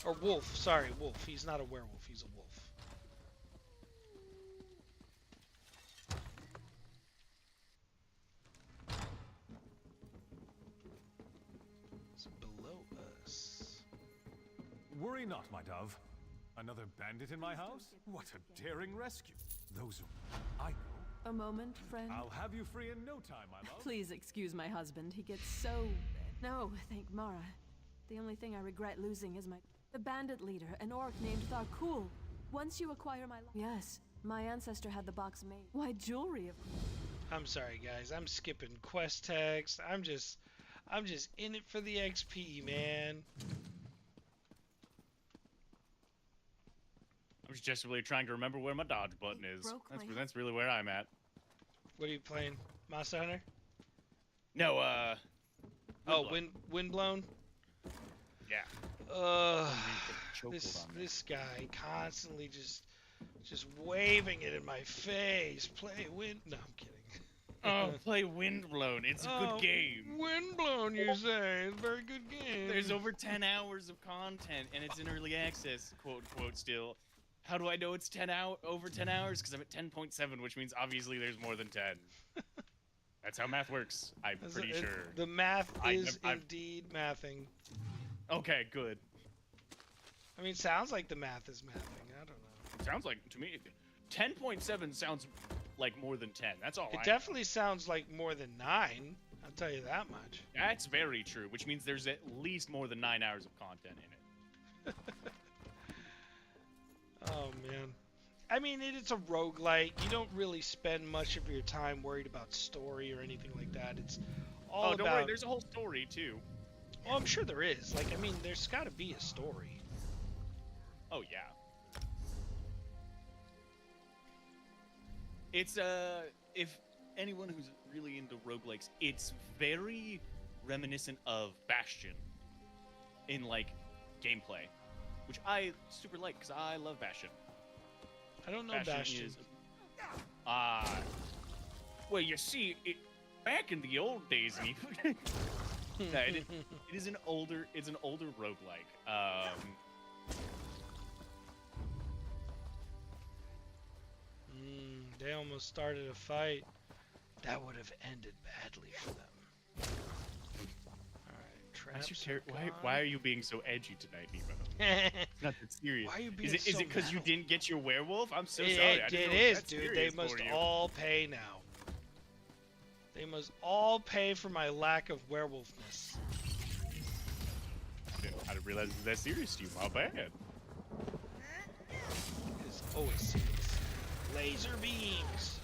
Or wolf, sorry, wolf. He's not a werewolf, he's a wolf. It's below us. Worry not, my dove. Another bandit in my house? What a daring rescue. Those I know. A moment, friend. I'll have you free in no time, my love. Please excuse my husband. He gets so... No, thank Mara. The only thing I regret losing is the bandit leader, an orc named Tharkul. Once you acquire my... Yes, my ancestor had the box made. Why, jewelry of... I'm sorry, guys. I'm skipping quest text. I'm just in it for the XP, man. I'm just really trying to remember where my dodge button is. That's really where I'm at. What are you playing? Monster Hunter? No, Windblown? Yeah. This guy constantly just waving it in my face. Play Wind... No, I'm kidding. Oh, play Windblown. It's a good game. Windblown, you say? It's a very good game. There's over 10 hours of content, and it's in early access, quote unquote, still. How do I know it's over 10 hours? Because I'm at 10.7, which means obviously there's more than 10. That's how math works, I'm pretty sure. The math is indeed mathing. Okay, good. I mean, it sounds like the math is mathing. I don't know. It sounds like, to me, 10.7 sounds like more than 10. That's all It definitely sounds like more than 9. I'll tell you that much. That's very true, which means there's at least more than 9 hours of content in it. Oh, man. I mean, it's a roguelite. You don't really spend much of your time worried about story or anything like that. It's all don't worry, there's a whole story, too. Oh, I'm sure there is. Like, I mean, there's got to be a story. Oh, yeah. It's, if anyone who's really into roguelikes, it's very reminiscent of Bastion in like gameplay, which I super like because I love Bastion. I don't know Bastion. Well, you see, back in the old days, no, it is an older roguelike. They almost started a fight. That would have ended badly for them. Alright, traps. Why are you being so edgy tonight, Nemo? Not that serious. Why are you being Is it because you didn't get your werewolf? I'm so sorry. It is, dude. They must all pay now. They must all pay for my lack of werewolfness. I didn't realize it was that serious to you. My bad. It's always serious. Laser beams.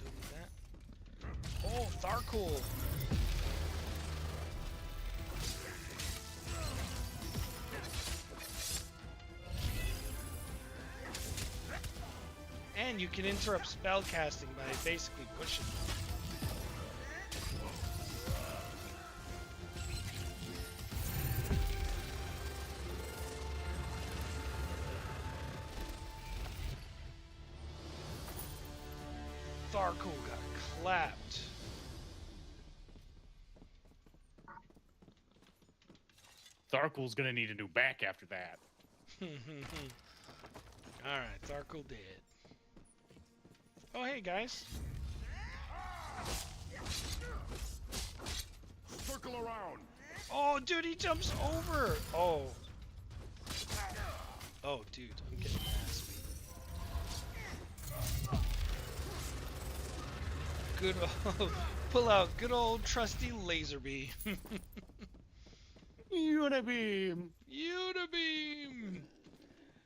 Don't need that. Oh, Tharkul. And you can interrupt spell casting by basically pushing. Tharkul got clapped. Tharkul's gonna need a new back after that. Alright, Tharkul dead. Oh, hey, guys. Circle around. Oh, dude, he jumps over. Oh. Oh, dude, I'm getting ass beat. Good old, pull out good old trusty laser beam. Unibeam. Unibeam.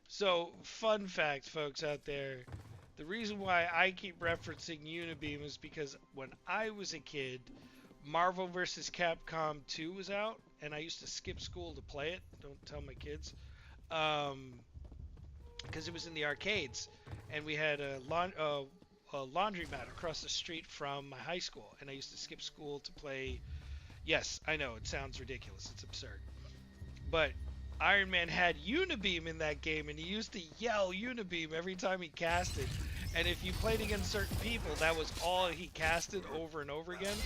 So, fun fact, folks out there. The reason why I keep referencing Unibeam is because when I was a kid, Marvel vs. Capcom 2 was out, and I used to skip school to play it. Don't tell my kids. Because it was in the arcades, and we had a laundromat across the street from my high school, and I used to skip school to play. Yes, I know, it sounds ridiculous. It's absurd. But Iron Man had Unibeam in that game, and he used to yell Unibeam every time he casted. And if you played against certain people, that was all he casted over and over again.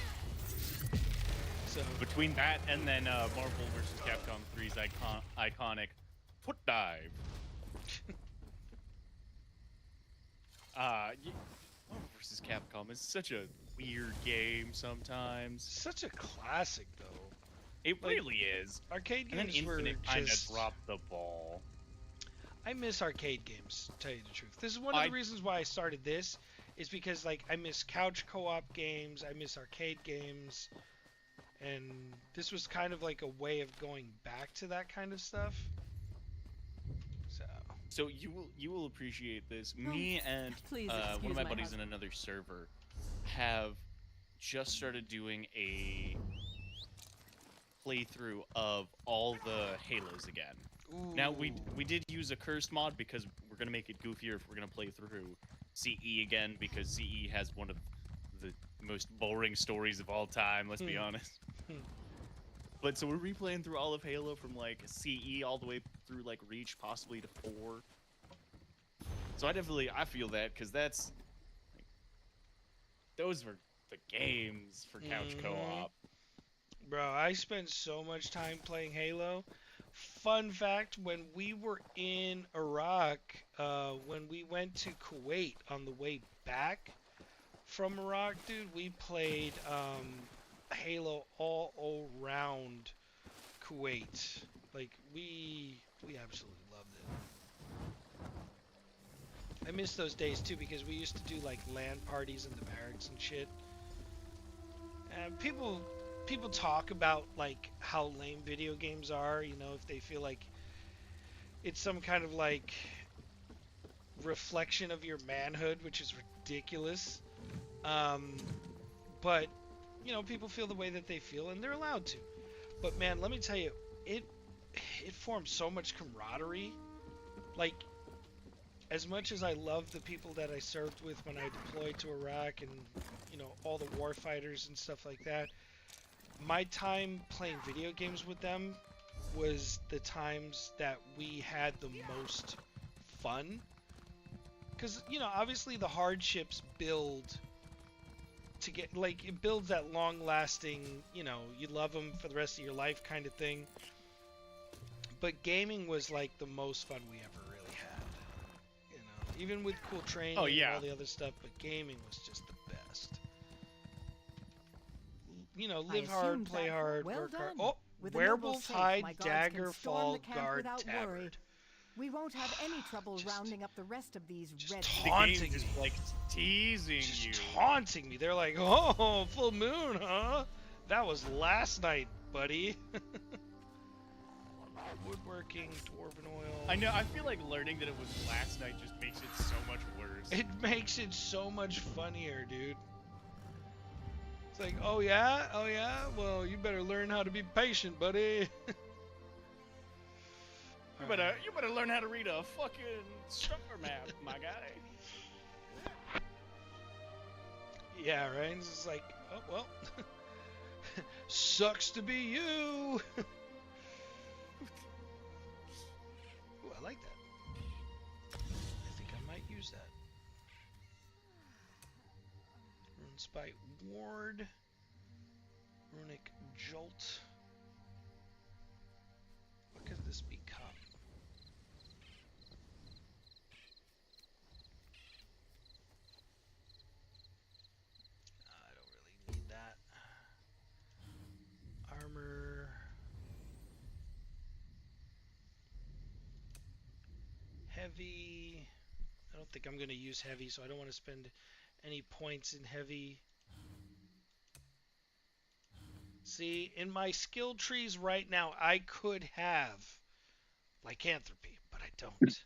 So between that and then Marvel vs. Capcom 3's iconic foot dive. Marvel vs. Capcom is such a weird game sometimes. Such a classic, though. It really is. Arcade And then games were Infinite kind of just... dropped the ball. I miss arcade games, to tell you the truth. This is one of the reasons why I started this, is because like I miss couch co-op games, I miss arcade games, and this was kind of like a way of going back to that kind of stuff. So you will appreciate this. Me and one of my buddies in another server have just started doing a playthrough of all the Halos again. Ooh. Now we did use a cursed mod because we're gonna make it goofier if we're gonna play through CE again, because CE has one of the most boring stories of all time. Let's be honest. But so we're replaying through all of Halo from like CE all the way through like Reach, possibly to 4. So I feel that, because that's like, those were the games for couch co-op. Bro, I spent so much time playing Halo. Fun fact, when we were in Iraq, when we went to Kuwait on the way back from Iraq, dude, we played Halo all around Kuwait. Like, we absolutely loved it. I miss those days too, because we used to do like LAN parties in the barracks and shit. And people talk about like how lame video games are, you know, if they feel like it's some kind of like reflection of your manhood, which is ridiculous. But you know, people feel the way that they feel, and they're allowed to. But man, let me tell you, it forms so much camaraderie. Like, as much as I love the people that I served with when I deployed to Iraq and, you know, all the war fighters and stuff like that, my time playing video games with them was the times that we had the most fun. Because, you know, obviously the hardships build to get, like, it builds that long-lasting, you know, you love them for the rest of your life kind of thing. But gaming was, like, the most fun we ever really had. You know, even with cool training and all the other stuff, but gaming was just the best. You know, live hard, play hard, work hard. Oh, werewolf hide, dagger, fall, guard, tabard. We won't have any trouble rounding up the rest of these red. Taunting just like teasing you. Taunting me. They're like, oh, full moon, huh? That was last night, buddy. Woodworking, dwarven oil. I know. I feel like learning that it was last night just makes it so much worse. It makes it so much funnier, dude. It's like, oh yeah, well, you better learn how to be patient, buddy. You better learn how to read a fucking star map, my guy. Yeah, right? It's just like, oh, well, sucks to be you. Ooh, I like that. I think I might use that. Rune Spite Ward. Runic Jolt. What could this become? I don't really need that. Armor. Heavy. I don't think I'm going to use heavy, so I don't want to spend any points in heavy. See, in my skill trees right now, I could have lycanthropy, but I don't.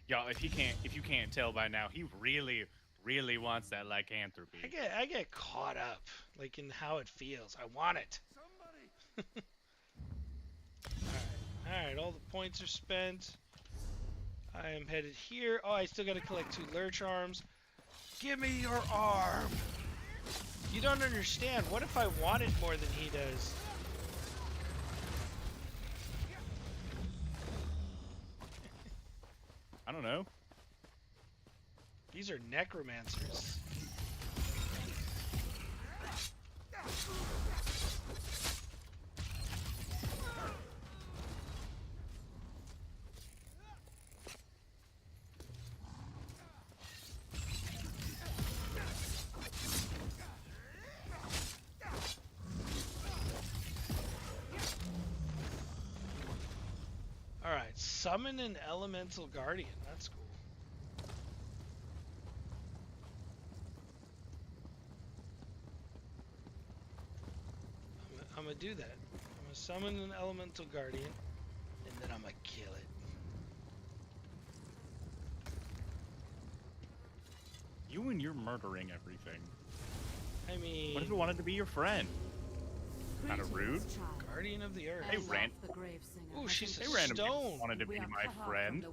Y'all, if you can't tell by now, he really wants that lycanthropy. I get caught up, like, in how it feels. I want it. Alright, all the points are spent. I am headed here. Oh, I still gotta collect 2 lurch arms. Give me your arm! You don't understand. What if I want it more than he does? I don't know. These are necromancers. Alright, summon an elemental guardian. That's cool. I'm gonna do that. I'm gonna summon an elemental guardian, and then I'm gonna kill it. You and you're murdering everything. I mean... What if it wanted to be your friend? Kind of rude. Guardian of the Earth. Hey, Rand. Ooh, she's a They randomly stone. wanted to be my friend.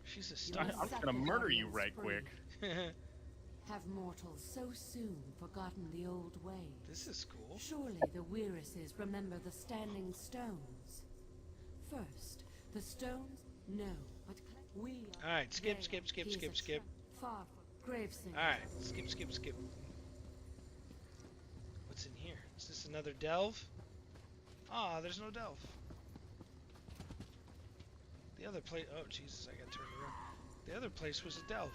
She's a stone. I'm gonna murder you right quick. Have mortals so soon forgotten the old ways? This is cool. Surely the Weirises remember the standing stones. First, the stones? No, but we are. Alright, skip. Far from Gravesinger. Alright, skip. What's in here? Is this another delve? Ah, there's no delve. The other place... Oh, Jesus, I got turned around. The other place was a delve.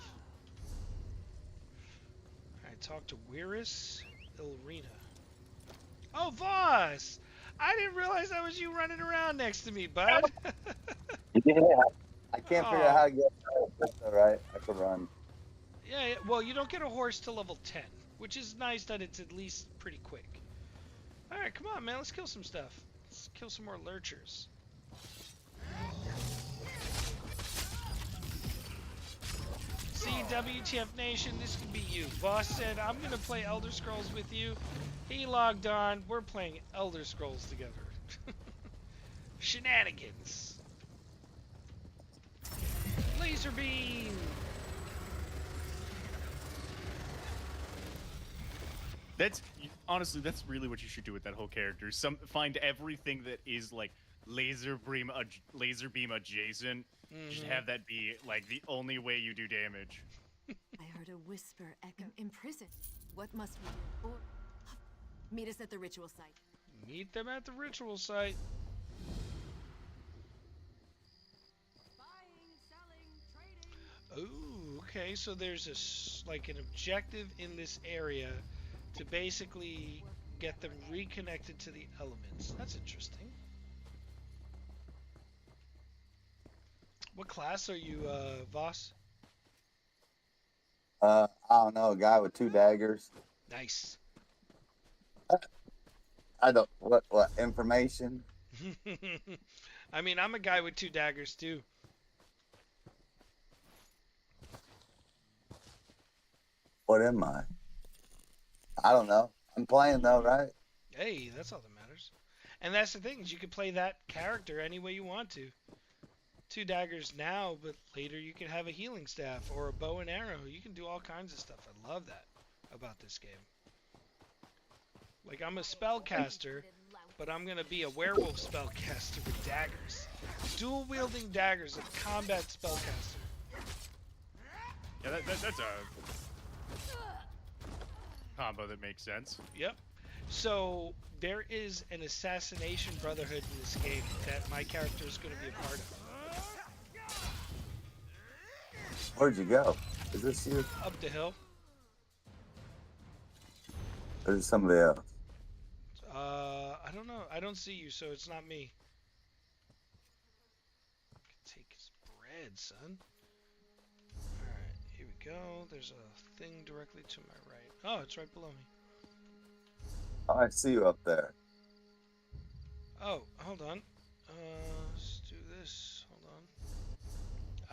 Alright, talk to Weiris Ilrina. Oh, Voss! I didn't realize that was you running around next to me, bud. Yeah, I can't figure out how to get out. That's alright, I can run. Yeah, well, you don't get a horse till level 10, which is nice that it's at least pretty quick. Alright, come on, man, let's kill some stuff. Let's kill some more lurchers. See, WTF Nation, this could be you. Boss said, I'm going to play Elder Scrolls with you. He logged on. We're playing Elder Scrolls together. Shenanigans. Laser beam. That's honestly, that's really what you should do with that whole character. Find everything that is like laser beam adjacent. Just have that be like the only way you do damage. I heard a whisper echo. In prison. What must we do? Or meet us at the ritual site. Meet them at the ritual site. Buying, selling, trading. Ooh, okay. So there's like an objective in this area to basically get them reconnected to the elements. That's interesting. What class are you, Voss? I don't know, a guy with 2 daggers. Nice. I don't what information? I mean, I'm a guy with 2 daggers too. What am I? I don't know. I'm playing though, right? Hey, that's all that matters. And that's the thing, is you can play that character any way you want to. 2 daggers now, but later you can have a healing staff or a bow and arrow. You can do all kinds of stuff. I love that about this game. Like, I'm a spellcaster, but I'm gonna be a werewolf spellcaster with daggers. Dual wielding daggers, a combat spellcaster. Yeah, that's a combo that makes sense. Yep. So there is an assassination brotherhood in this game that my character is going to be a part of. Where'd you go? Is this you? Up the hill. Or is it somebody else? I don't know. I don't see you, so it's not me. Take his bread, son. Alright, here we go. There's a thing directly to my right. Oh, it's right below me. Oh, I see you up there. Oh, hold on. Let's do this. Hold on.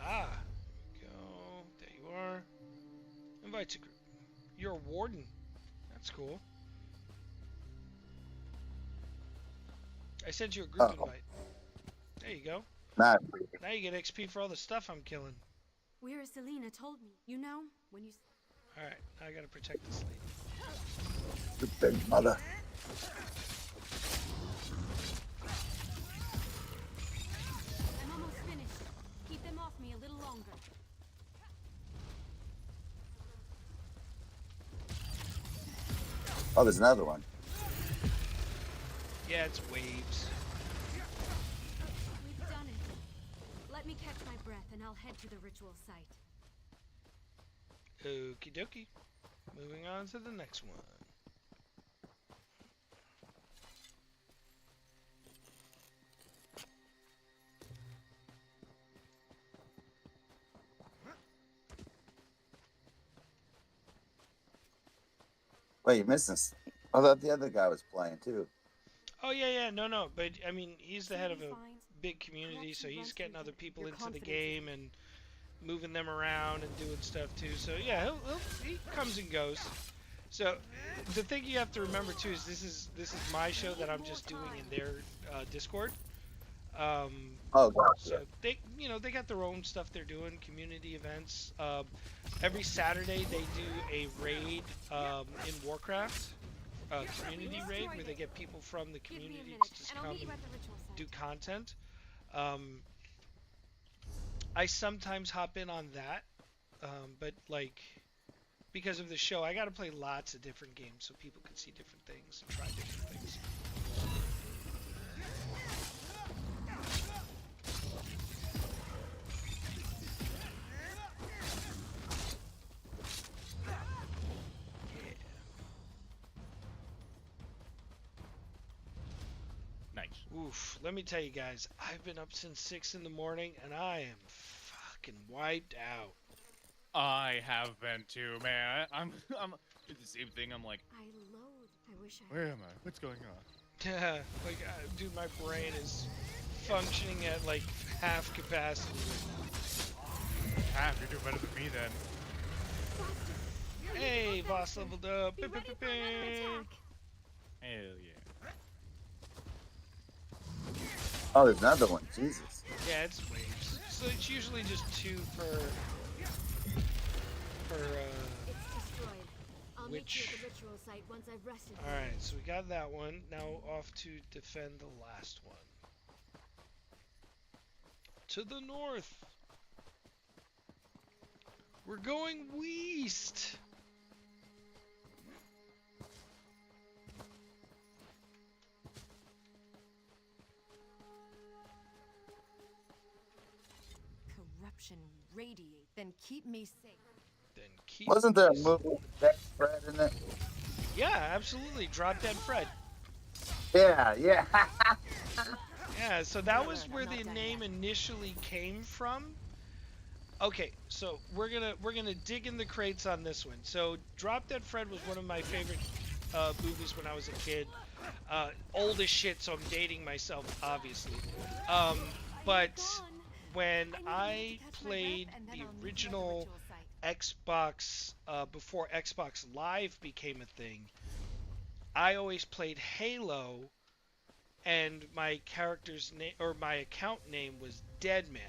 Ah, here we go. There you are. Invite to group. You're a warden. That's cool. I sent you a group invite. There you go. Nice. Now you get XP for all the stuff I'm killing. Where Selena told me. You know, when you... Alright, now I gotta protect this lady. The big mother. I'm almost finished. Keep them off me a little longer. Oh, there's another one. Yeah, it's waves. We've done it. Let me catch my breath and I'll head to the ritual site. Okie dokie. Moving on to the next one. Wait, you're missing. I thought the other guy was playing too. Oh yeah, no, but I mean, he's the head of a big community, so he's getting other people into the game and moving them around and doing stuff too. So yeah, he comes and goes. So the thing you have to remember too is this is my show that I'm just doing in their Discord. Oh, gotcha. So they got their own stuff they're doing, community events. Every Saturday they do a raid in Warcraft, community raid, where they get people from the community to just come and do content. I sometimes hop in on that, but like, because of the show, I gotta play lots of different games so people can see different things and try different things. Oof, let me tell you guys, I've been up since 6 in the morning and I am fucking wiped out. I have been too, man. I'm did the same thing. I'm like, I load. I wish I... where am I? What's going on? Yeah, like, dude, my brain is functioning at like half capacity right now. Half? You're doing better than me then. Hey, boss leveled up. Be ready for another attack. Hell yeah. Oh, there's another one. Jesus. Yeah, it's waves. So it's usually just 2 per It's destroyed. I'll meet you which. at the ritual site once I've rested. All right, so we got that one. Now off to defend the last one. To the north. We're going west. Corruption radiate, then keep me safe. Then keep. Wasn't there a movie with Dead Fred in it? Yeah, absolutely. Drop Dead Fred. Yeah, yeah. Yeah, so that was where the name initially came from. Okay, so we're gonna dig in the crates on this one. So Drop Dead Fred was one of my favorite movies when I was a kid. Old as shit, so I'm dating myself, obviously. But when I played the original Xbox before Xbox Live became a thing, I always played Halo, and my character's name or my account name was Deadman.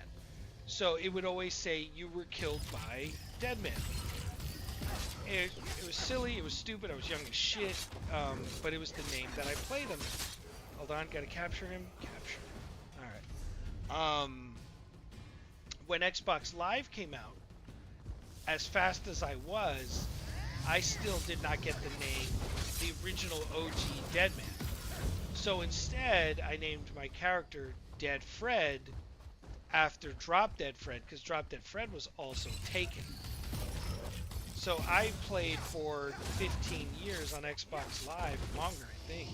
So it would always say you were killed by Deadman. It was silly, it was stupid, I was young as shit, but it was the name that I played under. Hold on, gotta capture him. Capture. Alright. When Xbox Live came out, as fast as I was, I still did not get the name, the original OG Deadman. So instead, I named my character Dead Fred after Drop Dead Fred, because Drop Dead Fred was also taken. So I played for 15 years on Xbox Live, longer I think,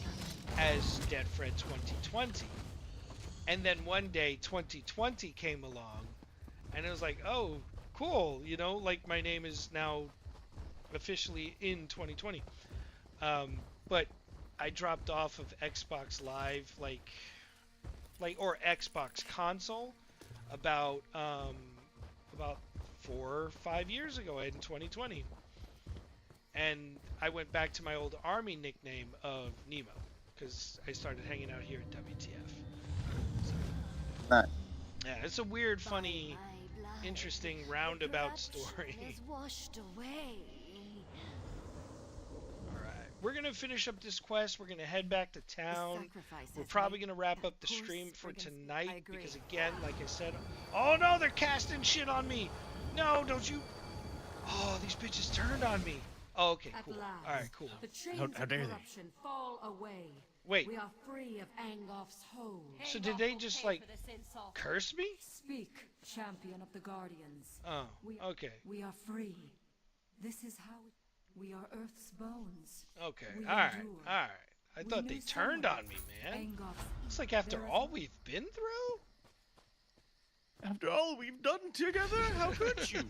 as Dead Fred 2020. And then one day 2020 came along, and it was like, oh, cool, you know, like my name is now officially in 2020. But I dropped off of Xbox Live, or Xbox console, about 4 or 5 years ago in 2020, and I went back to my old army nickname of Nemo because I started hanging out here at W.T.F. So, Nice. yeah, it's a weird, funny, interesting roundabout story. Is washed away. We're going to finish up this quest. We're going to head back to town. We're probably going to wrap up the stream for tonight because, again, like I said... Oh, no, they're casting shit on me. No, don't you... Oh, these bitches turned on me. Oh, okay, cool. All right, cool. The chains How of dare they? corruption fall away. Wait, We are free of Angolf's hold. so did they just, like, curse me? Speak, champion of the Guardians. Oh, okay. We are free. This is how we are Earth's bones. Okay, We all right, endure. all right. I We thought they knew turned someone. on me, man. Angolf's It's like after There- all we've been through? After all we've done together, how could you?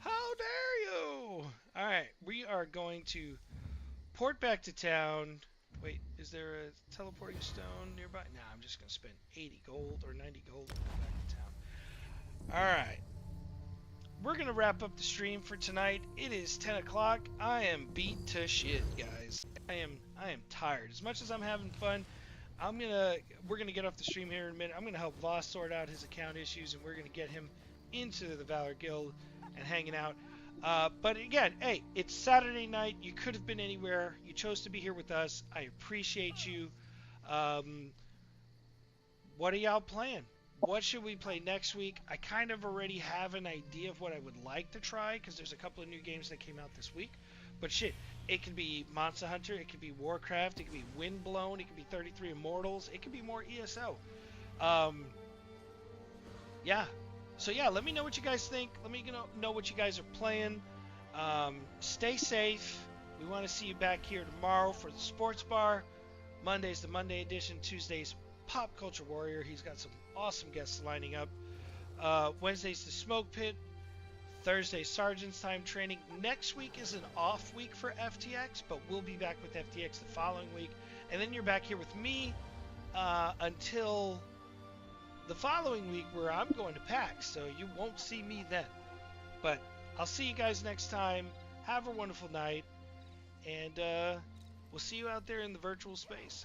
How dare you? Alright, we are going to port back to town. Wait, is there a teleporting stone nearby? Nah, I'm just going to spend 80 gold or 90 gold and go back to town. Alright. We're going to wrap up the stream for tonight. It is 10 o'clock. I am beat to shit, guys. I am tired. As much as I'm having fun, we're going to get off the stream here in a minute. I'm going to help Voss sort out his account issues, and we're going to get him into the VALOR Guild and hanging out. But again, hey, it's Saturday night. You could have been anywhere. You chose to be here with us. I appreciate you. What are y'all playing? What should we play next week? I kind of already have an idea of what I would like to try because there's a couple of new games that came out this week. But shit, it could be Monster Hunter, it could be Warcraft, it could be Windblown, it could be 33 Immortals, it could be more ESO. Yeah. So yeah, let me know what you guys think. Let me know what you guys are playing. Stay safe. We want to see you back here tomorrow for the Sports Bar. Monday's the Monday edition. Tuesday's Pop Culture Warrior. He's got some awesome guests lining up. Wednesday's the Smoke Pit. Thursday, Sergeant's Time Training. Next week is an off week for FTX, but we'll be back with FTX the following week. And then you're back here with me until the following week where I'm going to PAX, so you won't see me then. But I'll see you guys next time. Have a wonderful night, and we'll see you out there in the virtual space.